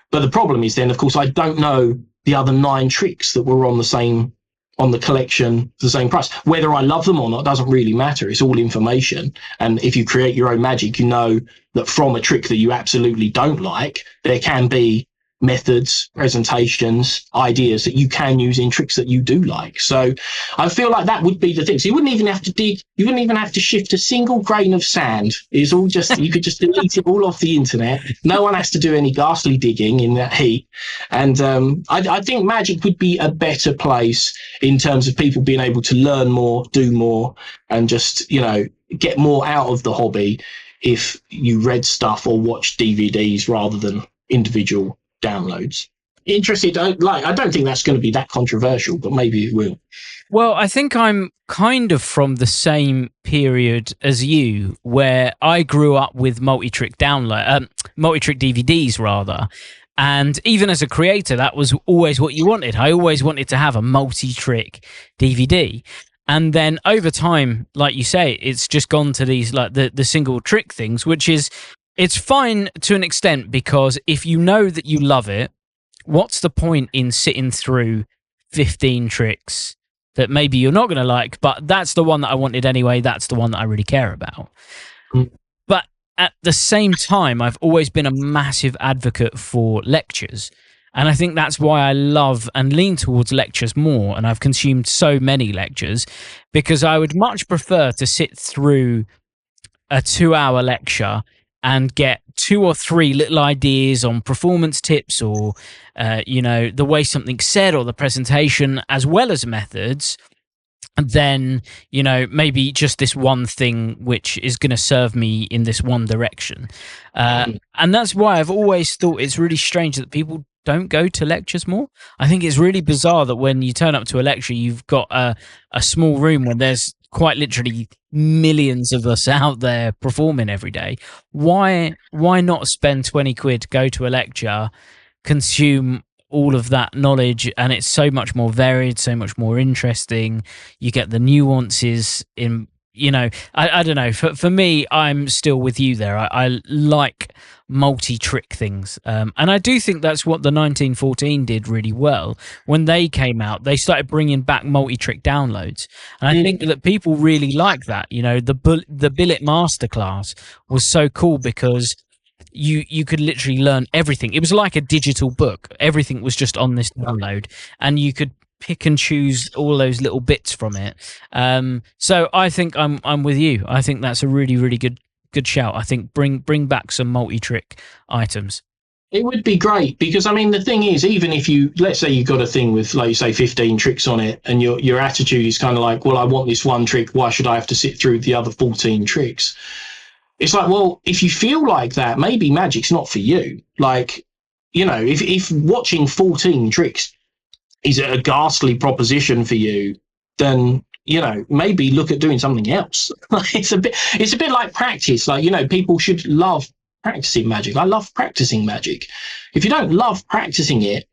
But the problem is then, of course, I don't know the other 9 tricks that were on the collection for the same price. Whether I love them or not doesn't really matter. It's all information. And if you create your own magic, you know that from a trick that you absolutely don't like, there can be methods, presentations, ideas that you can use in tricks that you do like. So I feel like that would be the thing. So you wouldn't even have to dig, you wouldn't even have to shift a single grain of sand. It's all just, you could just delete it all off the internet. No one has to do any ghastly digging in that heat. And I think Magic would be a better place in terms of people being able to learn more, do more, and just, get more out of the hobby if you read stuff or watched DVDs rather than individual downloads. Interested. I don't think that's going to be that controversial, but maybe it will. Well, I think I'm kind of from the same period as you, where I grew up with multi-trick DVDs rather. And even as a creator, that was always what you wanted. I always wanted to have a multi-trick DVD. And then over time, like you say, it's just gone to these like the single trick things, which is, it's fine to an extent, because if you know that you love it, what's the point in sitting through 15 tricks that maybe you're not going to like, but that's the one that I wanted anyway, that's the one that I really care about. But at the same time, I've always been a massive advocate for lectures. And I think that's why I love and lean towards lectures more, and I've consumed so many lectures, because I would much prefer to sit through a 2-hour lecture and get 2 or 3 little ideas on performance tips or, the way something's said or the presentation, as well as methods. And then, maybe just this one thing which is going to serve me in this one direction. And that's why I've always thought it's really strange that people don't go to lectures more. I think it's really bizarre that when you turn up to a lecture, you've got a small room when there's quite literally millions of us out there performing every day. Why not spend 20 quid, go to a lecture, consume all of that knowledge, and it's so much more varied, so much more interesting. You get the nuances in, I don't know. For me, I'm still with you there. I like multi-trick things. And I do think that's what the 1914 did really well. When they came out, they started bringing back multi-trick downloads. And I think that people really like that. The Billet Masterclass was so cool because you could literally learn everything. It was like a digital book. Everything was just on this download, and you could pick and choose all those little bits from it. So I think I'm with you. I think that's a really, really good shout. I think bring back some multi-trick items. It would be great because, I mean, the thing is, even if let's say you've got a thing with, like you say, 15 tricks on it, and your attitude is kind of like, well, I want this one trick. Why should I have to sit through the other 14 tricks? It's like, well, if you feel like that, maybe magic's not for you. Like, if watching 14 tricks is a ghastly proposition for you, then, maybe look at doing something else. It's a bit like practice. Like, people should love practicing magic. I love practicing magic. If you don't love practicing it,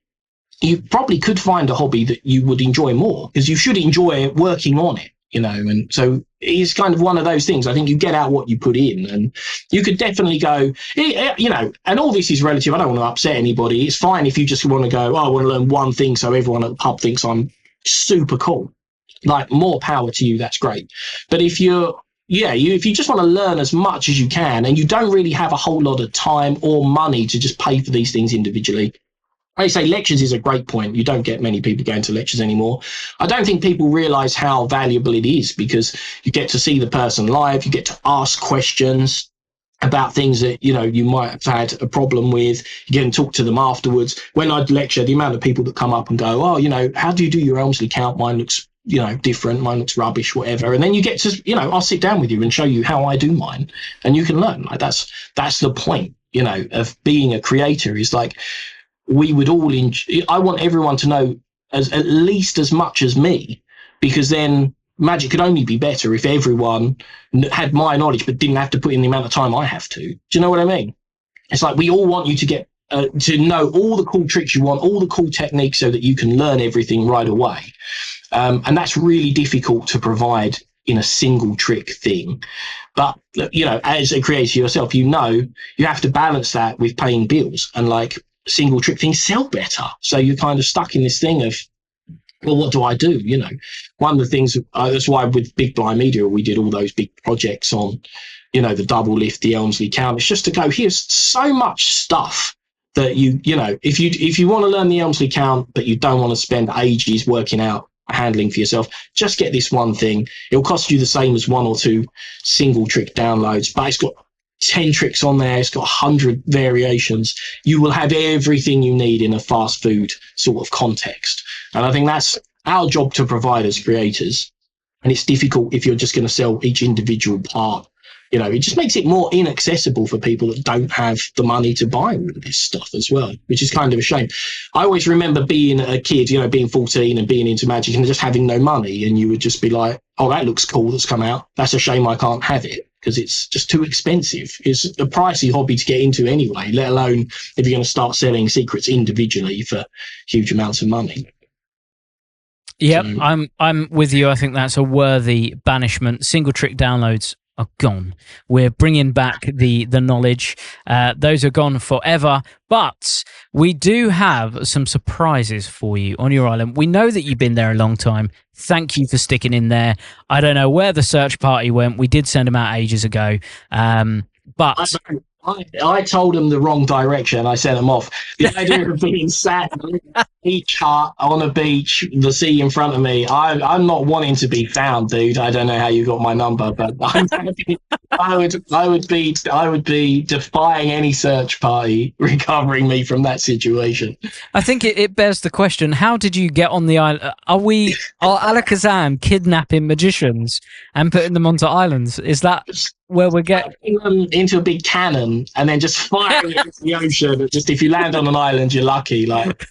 you probably could find a hobby that you would enjoy more, because you should enjoy working on it. And so it's kind of one of those things. I think you get out what you put in, and you could definitely go, and all this is relative. I don't want to upset anybody. It's fine if you just want to go, oh, I want to learn one thing so everyone at the pub thinks I'm super cool. Like, more power to you. That's great. But if if you just want to learn as much as you can, and you don't really have a whole lot of time or money to just pay for these things individually, I say lectures is a great point. You don't get many people going to lectures anymore. I don't think people realise how valuable it is, because you get to see the person live, you get to ask questions about things that, you might have had a problem with. You get and talk to them afterwards. When I'd lecture, the amount of people that come up and go, oh, how do you do your Elmsley count? Mine looks, different. Mine looks rubbish, whatever. And then you get to, I'll sit down with you and show you how I do mine, and you can learn. Like, that's the point, of being a creator, is like, we would all I want everyone to know at least as much as me, because then magic could only be better if everyone had my knowledge but didn't have to put in the amount of time I have to. Do you know what I mean? It's like, we all want you to get to know all the cool tricks you want, all the cool techniques, so that you can learn everything right away. And that's really difficult to provide in a single trick thing. But, as a creator yourself, you have to balance that with paying bills, and like, single trick things sell better. So you're kind of stuck in this thing of, well, what do I do? One of the things, that's why with Big Blind Media, we did all those big projects on, the double lift, the Elmsley count. It's just to go, here's so much stuff that if you want to learn the Elmsley count, but you don't want to spend ages working out handling for yourself, just get this one thing. It'll cost you the same as 1 or 2 single trick downloads, but it's got 10 tricks on there. It's got 100 variations. You will have everything you need in a fast food sort of context. And I think that's our job to provide as creators. And it's difficult if you're just going to sell each individual part. It just makes it more inaccessible for people that don't have the money to buy all of this stuff as well, which is kind of a shame. I always remember being a kid, being 14 and being into magic and just having no money. And you would just be like, oh, that looks cool, that's come out. That's a shame I can't have it, because it's just too expensive. It's a pricey hobby to get into anyway, let alone if you're going to start selling secrets individually for huge amounts of money. Yeah, so, I'm with you. I think that's a worthy banishment. Single trick downloads are gone. We're bringing back the knowledge. Those are gone forever. But we do have some surprises for you on your island. We know that you've been there a long time. Thank you for sticking in there. I don't know where the search party went. We did send them out ages ago. But I told them the wrong direction. I sent them off. The idea of being sat beach hut on a beach, the sea in front of me. I'm not wanting to be found, dude. I don't know how you got my number, but I would be defying any search party recovering me from that situation. I think it bears the question: how did you get on the island? Are Alakazam kidnapping magicians and putting them onto islands? Is that where we get into a big cannon and then just firing it into the ocean? Just if you land on an island, you're lucky. Like,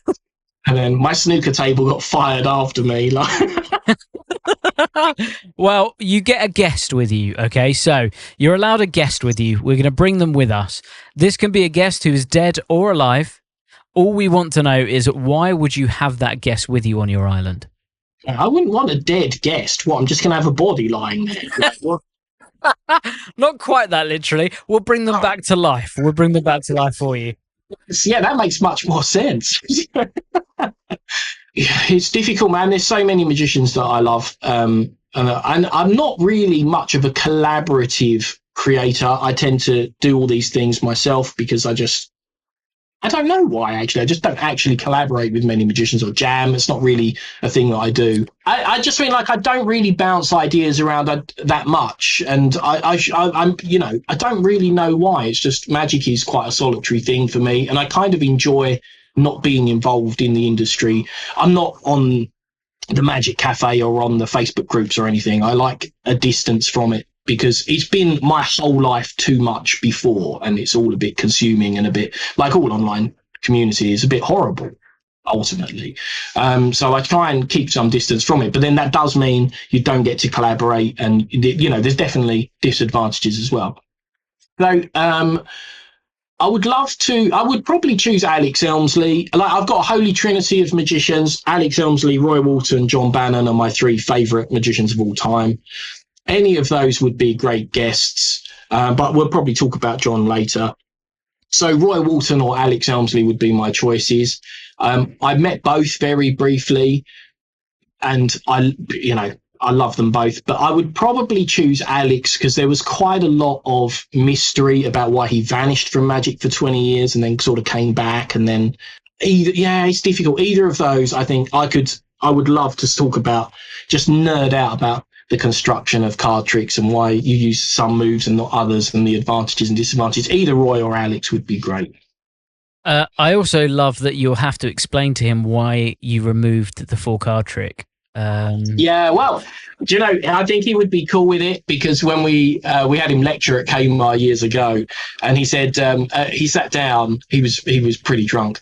and then my snooker table got fired after me. Like, well, you get a guest with you. Okay, so you're allowed a guest with you. We're going to bring them with us. This can be a guest who is dead or alive. All we want to know is why would you have that guest with you on your island? I wouldn't want a dead guest. What? I'm just going to have a body lying there. Like, what? Not quite that literally. We'll bring them back to life. We'll bring them back to life for you. Yeah, that makes much more sense. It's difficult, man. There's so many magicians that I love. And I'm not really much of a collaborative creator. I tend to do all these things myself because I don't know why, actually. I just don't actually collaborate with many magicians or jam. It's not really a thing that I do. I just feel like I don't really bounce ideas around that much. And I'm, you know, I don't really know why. It's just magic is quite a solitary thing for me. And I kind of enjoy not being involved in the industry. I'm not on the Magic Cafe or on the Facebook groups or anything. I like a distance from it, because it's been my whole life too much before, and it's all a bit consuming and a bit, like all online community, is a bit horrible, ultimately. So I try and keep some distance from it, but then that does mean you don't get to collaborate, and, you know, there's definitely disadvantages as well. So I would probably choose Alex Elmsley. Like, I've got a holy trinity of magicians. Alex Elmsley, Roy Walton, John Bannon are my three favourite magicians of all time. Any of those would be great guests, but we'll probably talk about John later. So Roy Walton or Alex Elmsley would be my choices. I met both very briefly, and I love them both, but I would probably choose Alex because there was quite a lot of mystery about why he vanished from magic for 20 years and then sort of came back. And then it's difficult. Either of those, I think I would love to talk about, just nerd out about the construction of card tricks and why you use some moves and not others, and the advantages and disadvantages. Either Roy or Alex would be great. I also love that you'll have to explain to him why you removed the 4-card trick. Yeah, well, do you know, I think he would be cool with it, because when we had him lecture at Kane years ago, and he said, he sat down, he was pretty drunk.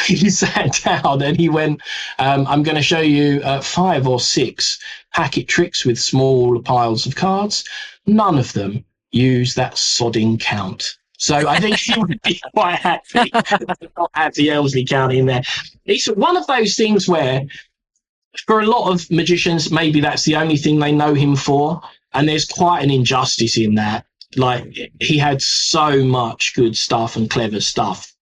He sat down and he went, I'm going to show you 5 or 6 packet tricks with small piles of cards. None of them use that sodding count. So I think he would be quite happy to not have the Elmsley count in there. It's one of those things where, for a lot of magicians, maybe that's the only thing they know him for, and there's quite an injustice in that. Like, he had so much good stuff and clever stuff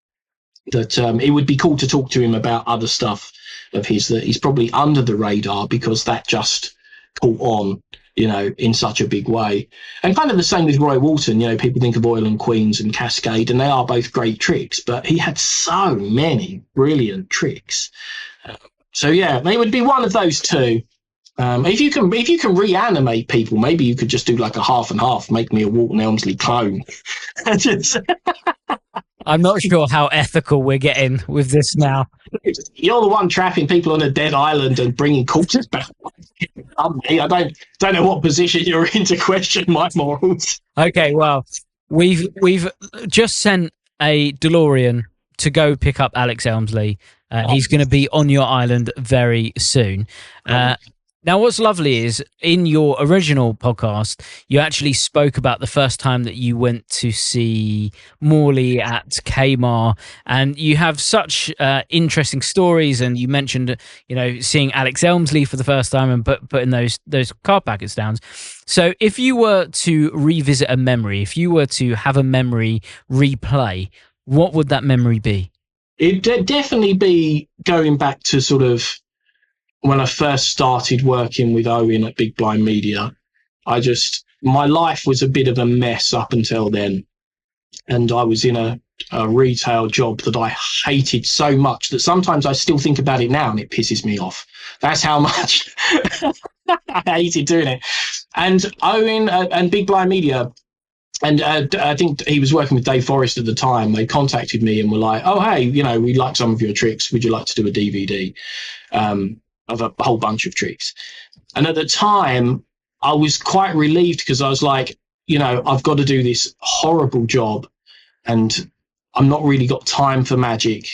that it would be cool to talk to him about other stuff of his that he's probably under the radar, because that just caught on, you know, in such a big way. And kind of the same with Roy Walton. You know, people think of Oil and Queens and Cascade, and they are both great tricks, but he had so many brilliant tricks. So yeah, it would be one of those two. If you can reanimate people, maybe you could just do like a half and half, make me a Walton Elmsley clone. I'm not sure how ethical we're getting with this now. You're the one trapping people on a dead island and bringing corpses back. I don't know what position you're in to question my morals. Okay, well, we've just sent a DeLorean to go pick up Alex Elmsley. He's going to be on your island very soon. Now, what's lovely is, in your original podcast, you actually spoke about the first time that you went to see Morley at Kmart, and you have such interesting stories. And you mentioned, you know, seeing Alex Elmsley for the first time and putting those card packets down. So, if you were to revisit a memory, if you were to have a memory replay, what would that memory be? It'd definitely be going back to sort of when I first started working with Owen at Big Blind Media. My life was a bit of a mess up until then. And I was in a a retail job that I hated so much that sometimes I still think about it now and it pisses me off. That's how much I hated doing it. And Owen and Big Blind Media, and I think he was working with Dave Forrest at the time. They contacted me and were like, "Oh, hey, we like some of your tricks. Would you like to do a DVD of a whole bunch of tricks?" And at the time, I was quite relieved because I was like, I've got to do this horrible job, and I'm not really got time for magic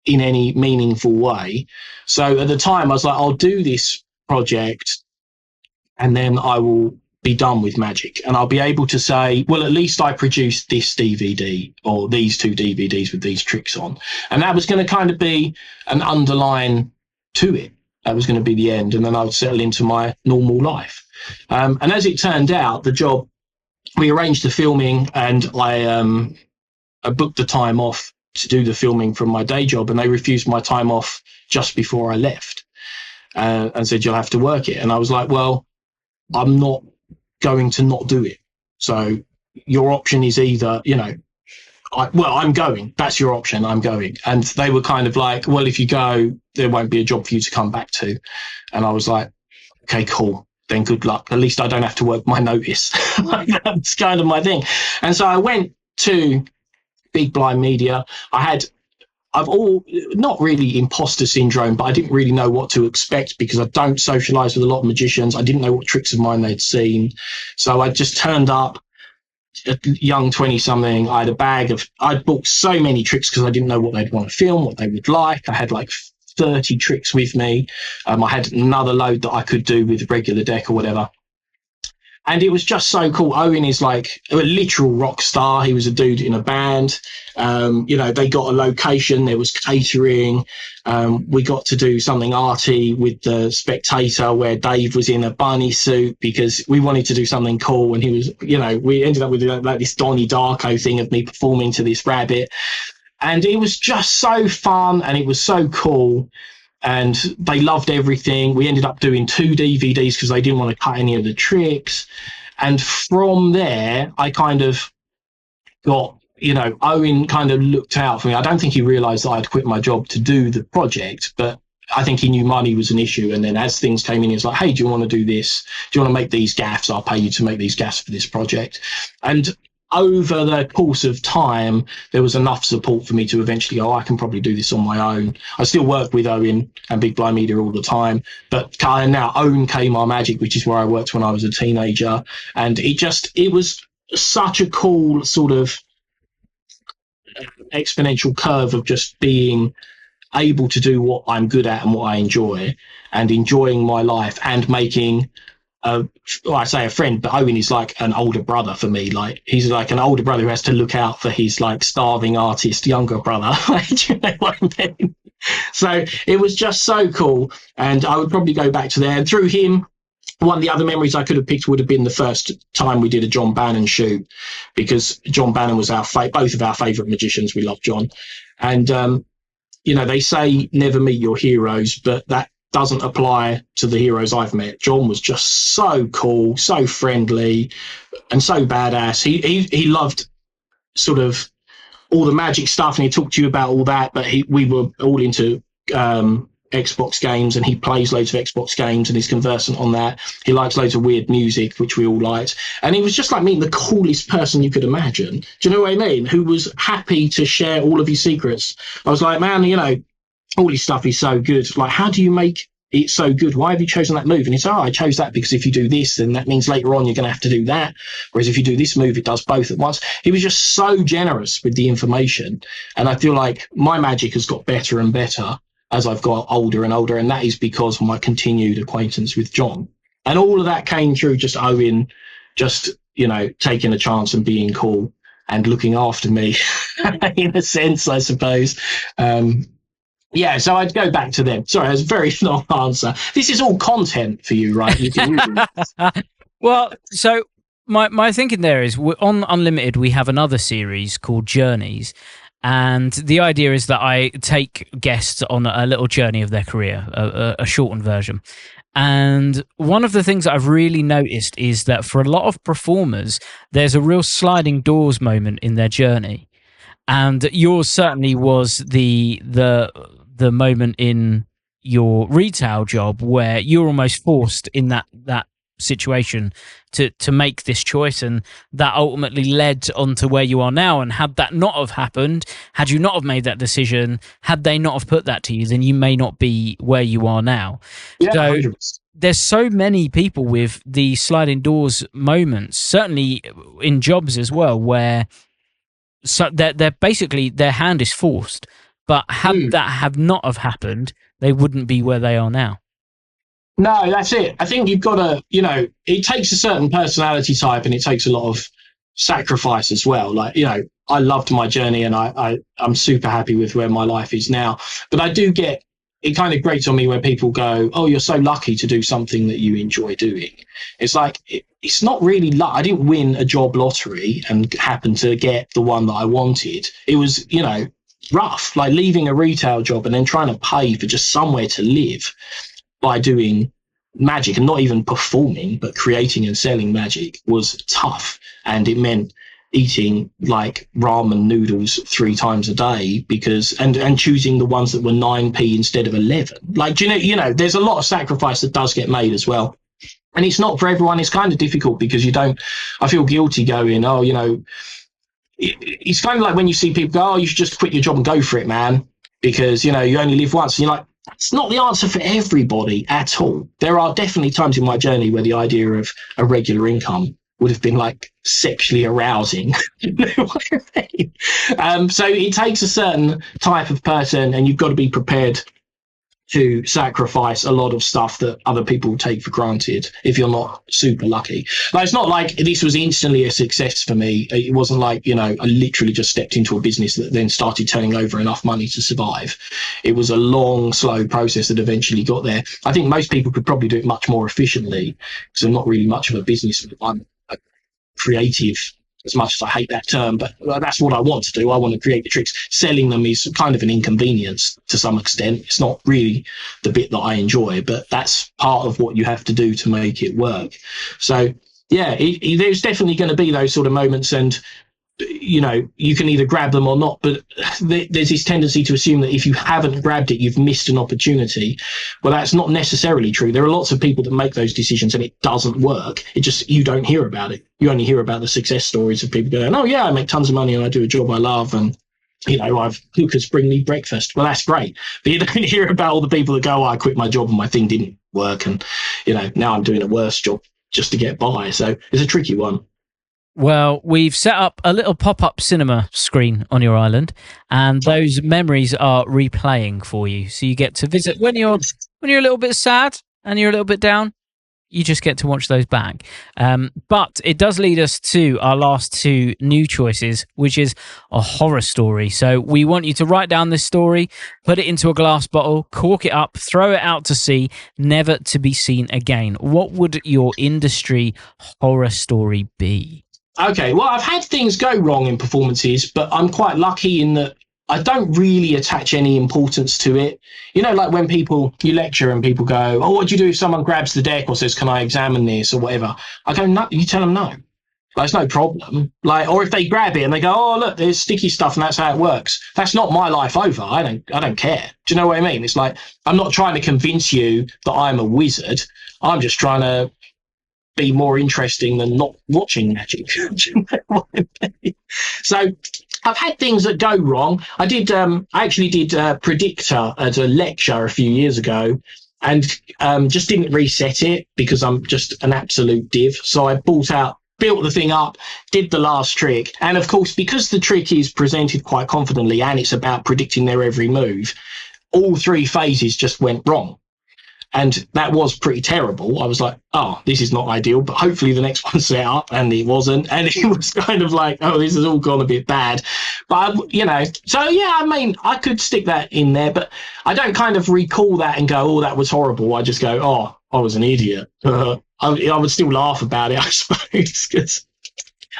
in any meaningful way. So at the time, I was like, I'll do this project, and then I will be done with magic, and I'll be able to say, well, at least I produced this DVD or these 2 DVDs with these tricks on. And that was going to kind of be an underline to it. That was going to be the end, and then I would settle into my normal life. And as it turned out, the job, we arranged the filming, and I booked the time off to do the filming from my day job, and they refused my time off just before I left, and said, you'll have to work it. And I was like, well, I'm not going to not do it. So your option is either, I'm going. That's your option. I'm going. And they were kind of like, well, if you go, there won't be a job for you to come back to. And I was like, okay, cool. Then good luck. At least I don't have to work my notice. That's kind of my thing. And so I went to Big Blind Media. I've not really imposter syndrome, but I didn't really know what to expect because I don't socialize with a lot of magicians. I didn't know what tricks of mine they'd seen. So I just turned up, a young 20-something. I'd booked so many tricks because I didn't know what they'd want to film, what they would like. I had like 30 tricks with me. I had another load that I could do with regular deck or whatever. And it was just so cool. Owen is like a literal rock star. He was a dude in a band. They got a location. There was catering. We got to do something arty with the Spectator where Dave was in a bunny suit because we wanted to do something cool. And he was, we ended up with like this Donnie Darko thing of me performing to this rabbit. And it was just so fun and it was so cool. And they loved everything. We ended up doing 2 DVDs because they didn't want to cut any of the tricks. And from there, I kind of got, Owen kind of looked out for me. I don't think he realized that I'd quit my job to do the project, but I think he knew money was an issue. And then as things came in, he was like, hey, do you want to do this? Do you want to make these gaffs? I'll pay you to make these gaffs for this project. And over the course of time, there was enough support for me to eventually go, I can probably do this on my own. I still work with Owen and Big Blind Media all the time, but now Owen Kmart Magic, which is where I worked when I was a teenager. And it was such a cool sort of exponential curve of just being able to do what I'm good at and what I enjoy and enjoying my life and making I say a friend, but Owen is like an older brother for me. Like he's like an older brother who has to look out for his like starving artist younger brother. Do you know what I mean? So it was just so cool, and I would probably go back to there. And through him, one of the other memories I could have picked would have been the first time we did a John Bannon shoot, because John Bannon was both of our favourite magicians. We love John, and they say never meet your heroes, but that doesn't apply to the heroes I've met. John was just so cool, so friendly, and so badass. He loved sort of all the magic stuff, and he talked to you about all that. But we were all into Xbox games, and he plays loads of Xbox games, and he's conversant on that. He likes loads of weird music, which we all liked. And he was just like meeting the coolest person you could imagine. Do you know what I mean? Who was happy to share all of his secrets. I was like, man, all his stuff is so good. Like, how do you make it so good? Why have you chosen that move? And he said, I chose that because if you do this, then that means later on you're going to have to do that. Whereas if you do this move, it does both at once. He was just so generous with the information. And I feel like my magic has got better and better as I've got older and older. And that is because of my continued acquaintance with John. And all of that came through just Owen, taking a chance and being cool and looking after me in a sense, I suppose. Yeah, so I'd go back to them. Sorry, that's a very long answer. This is all content for you, right? You can Well, so my thinking there is on Unlimited, we have another series called Journeys. And the idea is that I take guests on a little journey of their career, a shortened version. And one of the things that I've really noticed is that for a lot of performers, there's a real sliding doors moment in their journey. And yours certainly was the moment in your retail job where you're almost forced in that situation to make this choice, and that ultimately led onto where you are now. And had that not have happened, had you not have made that decision, had they not have put that to you, then you may not be where you are now. Yeah, so 100%. There's so many people with the sliding doors moments, certainly in jobs as well, where they're basically, their hand is forced, but had that have not have happened, they wouldn't be where they are now. No, that's it. I think you've got to, it takes a certain personality type, and it takes a lot of sacrifice as well. Like, I loved my journey, and I'm super happy with where my life is now. But I do get, it kind of grates on me when people go, oh, you're so lucky to do something that you enjoy doing. It's like, it's not really luck. I didn't win a job lottery and happen to get the one that I wanted. It was, rough, like leaving a retail job and then trying to pay for just somewhere to live by doing magic, and not even performing, but creating and selling magic, was tough. And it meant eating like ramen noodles 3 times a day and choosing the ones that were 9p instead of 11. Like, there's a lot of sacrifice that does get made as well. And it's not for everyone. It's kind of difficult because I feel guilty going, it's kind of like when you see people go, oh, you should just quit your job and go for it, man, because, you only live once. And you're like, that's not the answer for everybody at all. There are definitely times in my journey where the idea of a regular income would have been like sexually arousing. You know what I mean? So it takes a certain type of person, and you've got to be prepared to sacrifice a lot of stuff that other people take for granted if you're not super lucky. Like, it's not like this was instantly a success for me. It wasn't like, I literally just stepped into a business that then started turning over enough money to survive. It was a long, slow process that eventually got there. I think most people could probably do it much more efficiently, because I'm not really much of a business. I'm a creative, as much as I hate that term, but that's what I want to do. I want to create the tricks. Selling them is kind of an inconvenience to some extent. It's not really the bit that I enjoy, but that's part of what you have to do to make it work. So, yeah, there's definitely going to be those sort of moments, and, you can either grab them or not, but there's this tendency to assume that if you haven't grabbed it, you've missed an opportunity. Well, that's not necessarily true. There are lots of people that make those decisions and it doesn't work. You don't hear about it. You only hear about the success stories of people going, oh yeah, I make tons of money and I do a job I love, and I've hookers bring me breakfast. Well, that's great. But you don't hear about all the people that go, oh, I quit my job and my thing didn't work, and now I'm doing a worse job just to get by. So it's a tricky one. Well, we've set up a little pop-up cinema screen on your island, and those memories are replaying for you. So you get to visit when you're a little bit sad and you're a little bit down. You just get to watch those back. But it does lead us to our last 2 new choices, which is a horror story. So we want you to write down this story, put it into a glass bottle, cork it up, throw it out to sea, never to be seen again. What would your industry horror story be? Okay, well, I've had things go wrong in performances, but I'm quite lucky in that I don't really attach any importance to it. Like when you lecture and people go, oh, what do you do if someone grabs the deck or says, can I examine this or whatever? I go, no, you tell them no. Like, it's no problem. Like, or if they grab it and they go, oh, look, there's sticky stuff and that's how it works. That's not my life over. I don't care. Do you know what I mean? It's like, I'm not trying to convince you that I'm a wizard. I'm just trying to be more interesting than not watching magic. So I've had things that go wrong. I actually did Predictor at a lecture a few years ago, and just didn't reset it because I'm just an absolute div. So I built the thing up, did the last trick. And of course, because the trick is presented quite confidently and it's about predicting their every move, all 3 phases just went wrong. And that was pretty terrible. I was like, oh, this is not ideal, but hopefully the next one's set up, and it wasn't. And it was kind of like, oh, this has all gone a bit bad. But, so yeah, I mean, I could stick that in there, but I don't kind of recall that and go, oh, that was horrible. I just go, oh, I was an idiot. I would still laugh about it, I suppose, because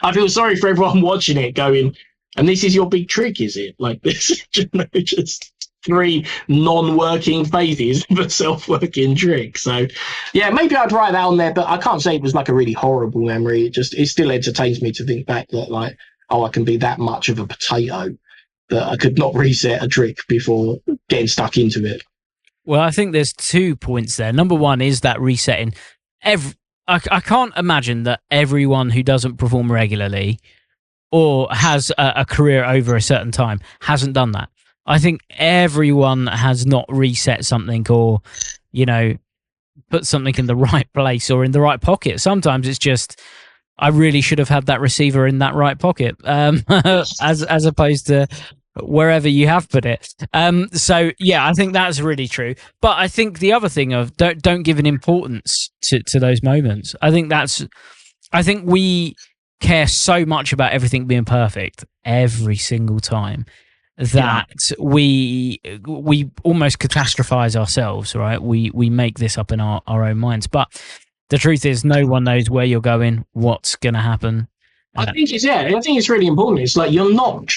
I feel sorry for everyone watching it going, and this is your big trick, is it? Like this, just 3 non-working phases of a self-working trick. So yeah, maybe I'd write that on there, but I can't say it was like a really horrible memory. It still entertains me to think back that, like, oh, I can be that much of a potato that I could not reset a trick before getting stuck into it. Well, I think there's 2 points there. Number one is that resetting. I can't imagine that everyone who doesn't perform regularly or has a career over a certain time hasn't done that. I think everyone has not reset something or, put something in the right place or in the right pocket. Sometimes it's just, I really should have had that receiver in that right pocket, as opposed to wherever you have put it. So yeah, I think that's really true. But I think the other thing of don't give an importance to those moments. I think we care so much about everything being perfect every single time that we almost catastrophize ourselves, right? We make this up in our own minds. But the truth is, no one knows where you're going, what's going to happen. I think it's really important. It's like you're not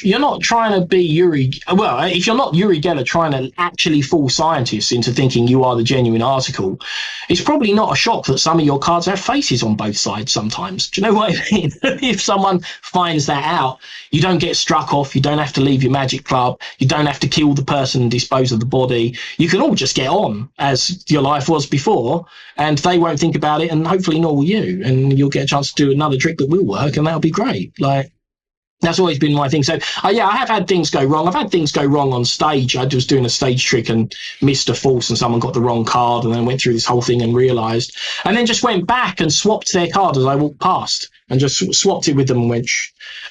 trying to be Yuri. Well, if you're not Uri Geller trying to actually fool scientists into thinking you are the genuine article, it's probably not a shock that some of your cards have faces on both sides sometimes. Do you know what I mean? If someone finds that out, you don't get struck off. You don't have to leave your magic club. You don't have to kill the person and dispose of the body. You can all just get on as your life was before, and they won't think about it, and hopefully nor will you. And you'll get a chance to do another trick that will work, and that'll be great. Like, that's always been my thing. So I have had things go wrong. I've had things go wrong on stage. I was doing a stage trick and missed a false, and someone got the wrong card, and then went through this whole thing and realized, and then just went back and swapped their card as I walked past, and just swapped it with them and went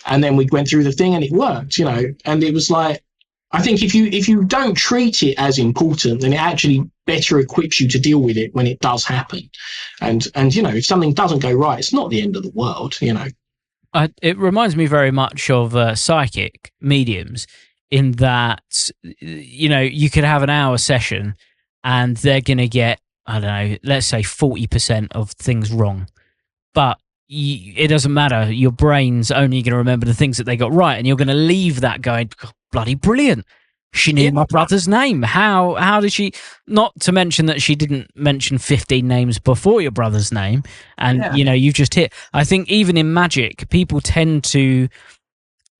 and then we went through the thing and it worked, and it was like, I think if you don't treat it as important, then it actually better equips you to deal with it when it does happen. And if something doesn't go right, it's not the end of the world. It reminds me very much of psychic mediums, in that, you could have an hour session and they're going to get, I don't know, let's say 40% of things wrong. But it doesn't matter. Your brain's only going to remember the things that they got right, and you're going to leave that going, bloody brilliant. She knew my brother's name. How did she? Not to mention that she didn't mention 15 names before your brother's name, and you've just hit. I think even in magic, people tend to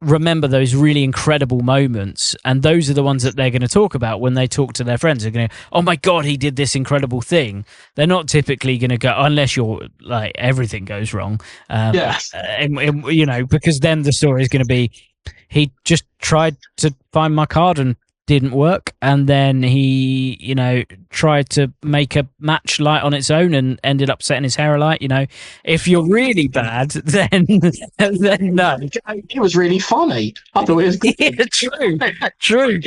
remember those really incredible moments, and those are the ones that they're going to talk about when they talk to their friends. They're going to, oh my god, he did this incredible thing. They're not typically going to go, unless you're like everything goes wrong, because then the story is going to be, he just tried to find my card and didn't work, and then he tried to make a match light on its own and ended up setting his hair alight. If you're really bad, then no. It was really funny. I thought it was good. Yeah, true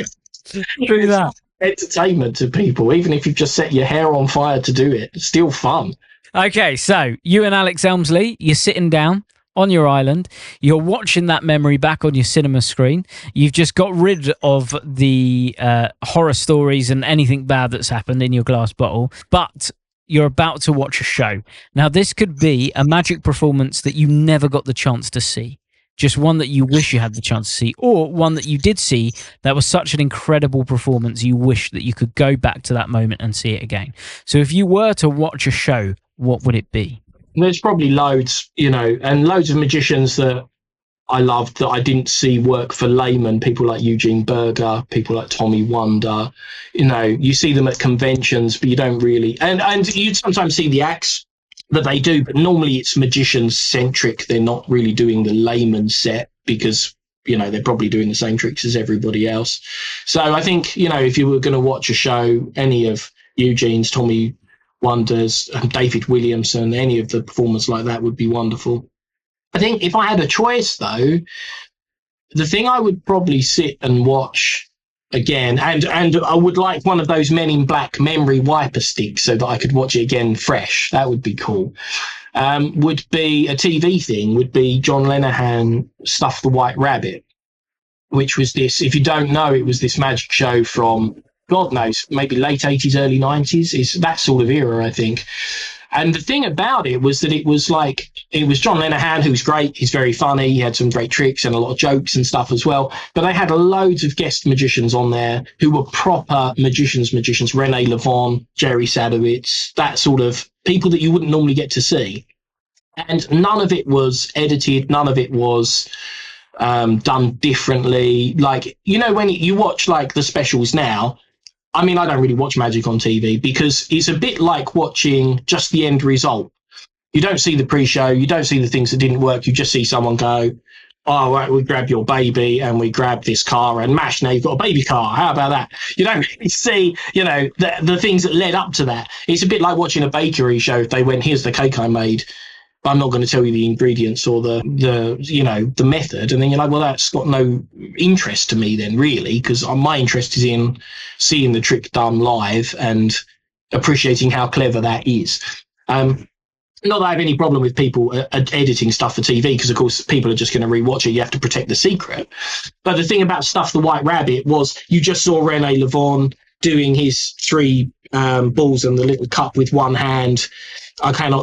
that. Entertainment to people, even if you just set your hair on fire to do it, it's still fun. Okay, so you and Alex Elmsley, you're sitting down on your island, you're watching that memory back on your cinema screen. You've just got rid of the horror stories and anything bad that's happened in your glass bottle, but you're about to watch a show. Now, this could be a magic performance that you never got the chance to see, just one that you wish you had the chance to see, or one that you did see that was such an incredible performance you wish that you could go back to that moment and see it again. So if you were to watch a show, what would it be? There's probably loads, and loads of magicians that I loved that I didn't see work for laymen, people like Eugene Berger, people like Tommy Wonder. You see them at conventions, but you don't really, and you sometimes see the acts that they do, but normally it's magician-centric. They're not really doing the layman set because, they're probably doing the same tricks as everybody else. So I think, if you were going to watch a show, any of Eugene's, Tommy Wonders, David Williamson, any of the performers like that would be wonderful. I think if I had a choice, though, the thing I would probably sit and watch again, and I would like one of those Men in Black memory wiper sticks so that I could watch it again fresh. That would be cool. Would be a TV thing, would be John Lenahan Stuff the White Rabbit, which was this, if you don't know, it was this magic show from, God knows, maybe late 80s, early 90s, is that sort of era, I think. And the thing about it was that it was John Lenahan, who's great. He's very funny. He had some great tricks and a lot of jokes and stuff as well. But they had loads of guest magicians on there who were proper magicians. Rene Lavand, Jerry Sadowitz, that sort of people that you wouldn't normally get to see. And none of it was edited. None of it was done differently. Like, you know, when you watch like the specials now, I mean, I don't really watch Magic on TV because it's a bit like watching just the end result. You don't see the pre-show, you don't see the things that didn't work. You just see someone go, oh, right, we grab your baby and we grab this car and mash. Now you've got a baby car. How about that? You don't really see, you know, the things that led up to that. It's a bit like watching a bakery show. If they went, here's the cake I made, but I'm not going to tell you the ingredients or the you know, the method. And then you're like, well, that's got no interest to me then, really, because my interest is in seeing the trick done live and appreciating how clever that is. Not that I have any problem with people editing stuff for TV, because, of course, people are just going to rewatch it. You have to protect the secret. But the thing about Stuff the White Rabbit was you just saw Rene Lavand doing his 3 balls and the little cup with one hand.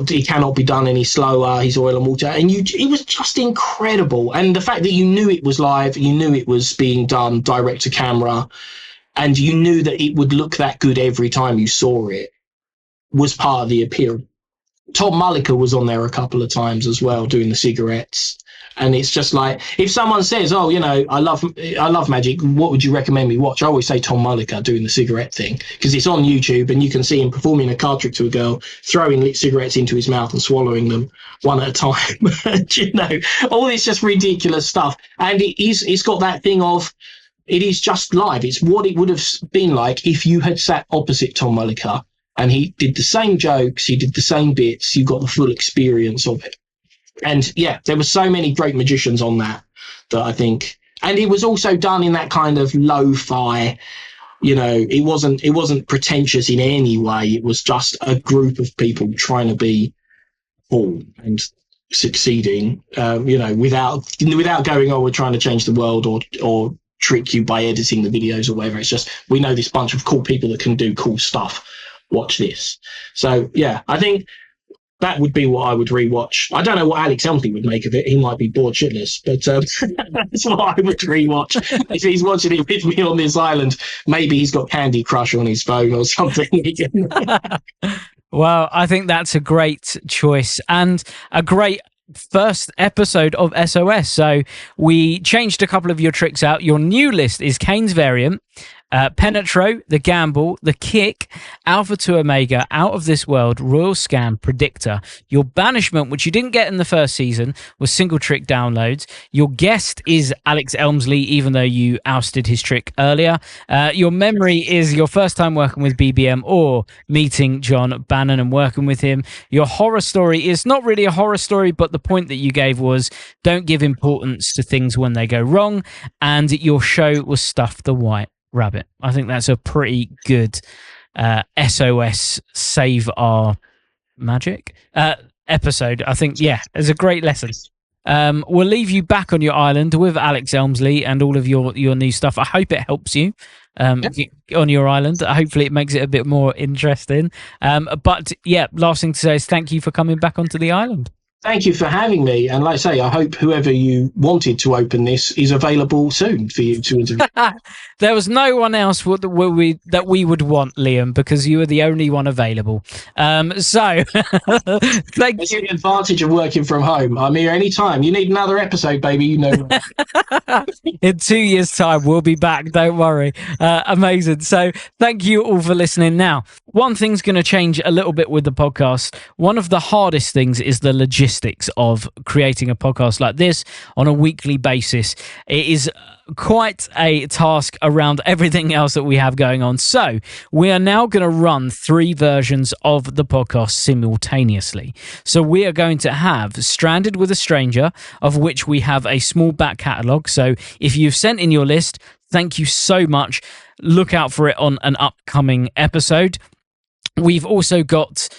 He cannot be done any slower. He's oil and water. And it was just incredible. And the fact that you knew it was live, you knew it was being done direct to camera, and you knew that it would look that good every time you saw it was part of the appeal. Tom Mullica was on there a couple of times as well, doing the cigarettes. And it's just like, if someone says, oh, you know, I love Magic, what would you recommend me watch? I always say Tom Mullica doing the cigarette thing, because it's on YouTube and you can see him performing a card trick to a girl, throwing lit cigarettes into his mouth and swallowing them one at a time. You know, all this just ridiculous stuff. And it's got that thing of, it is just live. It's what it would have been like if you had sat opposite Tom Mullica and he did the same jokes, he did the same bits, you got the full experience of it. And yeah, there were so many great magicians on that I think, and it was also done in that kind of lo-fi, you know, it wasn't pretentious in any way. It was just a group of people trying to be cool and succeeding, you know, without going, oh, we're trying to change the world or trick you by editing the videos or whatever. It's just, we know this bunch of cool people that can do cool stuff. Watch this. So yeah, I think that would be what I would rewatch. I don't know what Alex Elmsley would make of it. He might be bored shitless, but that's what I would rewatch. If he's watching it with me on this island, maybe he's got Candy Crush on his phone or something. Well, I think that's a great choice and a great first episode of SOS. So we changed a couple of your tricks out. Your new list is Kane's Variant, Penetro, The Gamble, The Kick, Alpha to Omega, Out of This World, Royal Scam, Predictor. Your banishment, which you didn't get in the first season, was single trick downloads. Your guest is Alex Elmsley, even though you ousted his trick earlier. Your memory is your first time working with BBM or meeting John Bannon and working with him. Your horror story is not really a horror story, but the point that you gave was don't give importance to things when they go wrong. And your show was Stuff the White Rabbit. I think that's a pretty good SOS Save Our Magic episode. I think, yeah, it's a great lesson. We'll leave you back on your island with Alex Elmsley and all of your new stuff. I hope it helps you on your island. Hopefully it makes it a bit more interesting. But yeah, last thing to say is thank you for coming back onto the island. Thank you for having me. And like I say, I hope whoever you wanted to open this is available soon for you to interview. There was no one else that we would want, Liam, because you were the only one available. So thank That's you. the advantage of working from home. I'm here anytime. You need another episode, baby. You know. In 2 years' time, we'll be back. Don't worry. Amazing. So thank you all for listening. Now, one thing's going to change a little bit with the podcast. One of the hardest things is the logistics of creating a podcast like this on a weekly basis. It is quite a task around everything else that we have going on. So we are now going to run 3 versions of the podcast simultaneously. So we are going to have Stranded with a Stranger, of which we have a small back catalogue. So if you've sent in your list, thank you so much. Look out for it on an upcoming episode. We've also got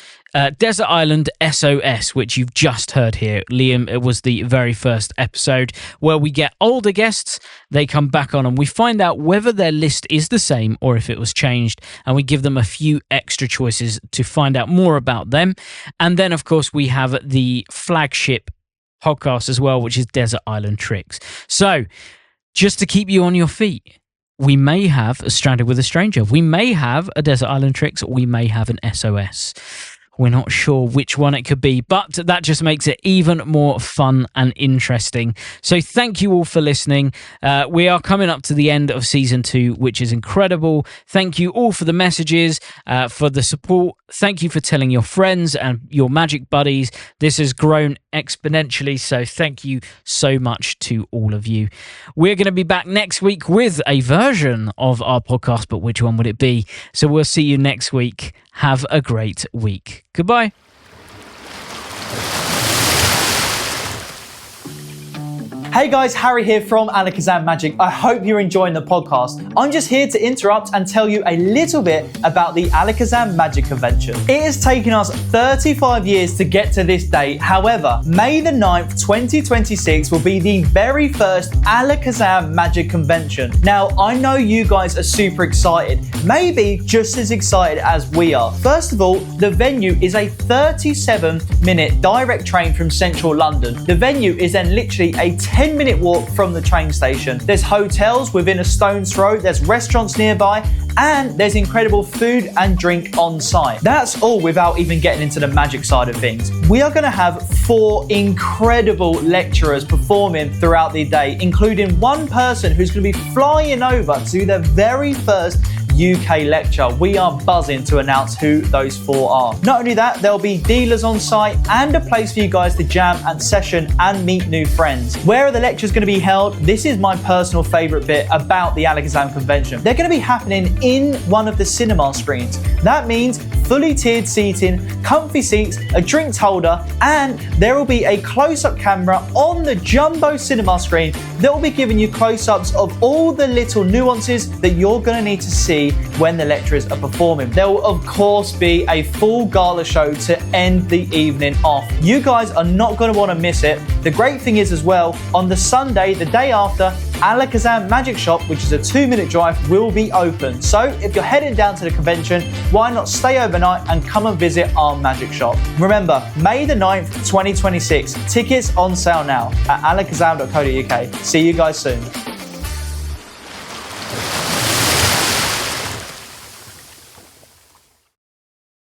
Desert Island SOS, which you've just heard here. Liam, it was the very first episode where we get older guests, they come back on and we find out whether their list is the same or if it was changed, and we give them a few extra choices to find out more about them. And then, of course, we have the flagship podcast as well, which is Desert Island Tricks. So, just to keep you on your feet, we may have a Stranded with a Stranger. We may have a Desert Island Tricks. We may have an SOS. We're not sure which one it could be, but that just makes it even more fun and interesting. So thank you all for listening. We are coming up to the end of season 2, which is incredible. Thank you all for the messages, for the support. Thank you for telling your friends and your magic buddies. This has grown exponentially, so thank you so much to all of you. We're going to be back next week with a version of our podcast, but which one would it be? So we'll see you next week. Have a great week. Goodbye. Hey guys, Harry here from Alakazam Magic. I hope you're enjoying the podcast. I'm just here to interrupt and tell you a little bit about the Alakazam Magic Convention. It has taken us 35 years to get to this date. However, May the 9th, 2026 will be the very first Alakazam Magic Convention. Now, I know you guys are super excited, maybe just as excited as we are. First of all, the venue is a 37-minute direct train from central London. The venue is then literally a 10-minute walk from the train station. There's hotels within a stone's throw, there's restaurants nearby, and there's incredible food and drink on site. That's all without even getting into the magic side of things. We are going to have 4 incredible lecturers performing throughout the day, including one person who's going to be flying over to the very first UK lecture. We are buzzing to announce who those 4 are. Not only that, there'll be dealers on site and a place for you guys to jam and session and meet new friends. Where are the lectures going to be held? This is my personal favourite bit about the Alakazam convention. They're going to be happening in one of the cinema screens. That means fully tiered seating, comfy seats, a drinks holder, and there will be a close-up camera on the jumbo cinema screen that will be giving you close-ups of all the little nuances that you're going to need to see when the lecturers are performing. There will of course be a full gala show to end the evening off. You guys are not going to want to miss it. The great thing is as well, on the Sunday, the day after, Alakazam Magic Shop, which is a 2-minute drive, will be open. So if you're heading down to the convention, why not stay overnight and come and visit our magic shop? Remember, May the 9th, 2026. Tickets on sale now at alakazam.co.uk. See you guys soon.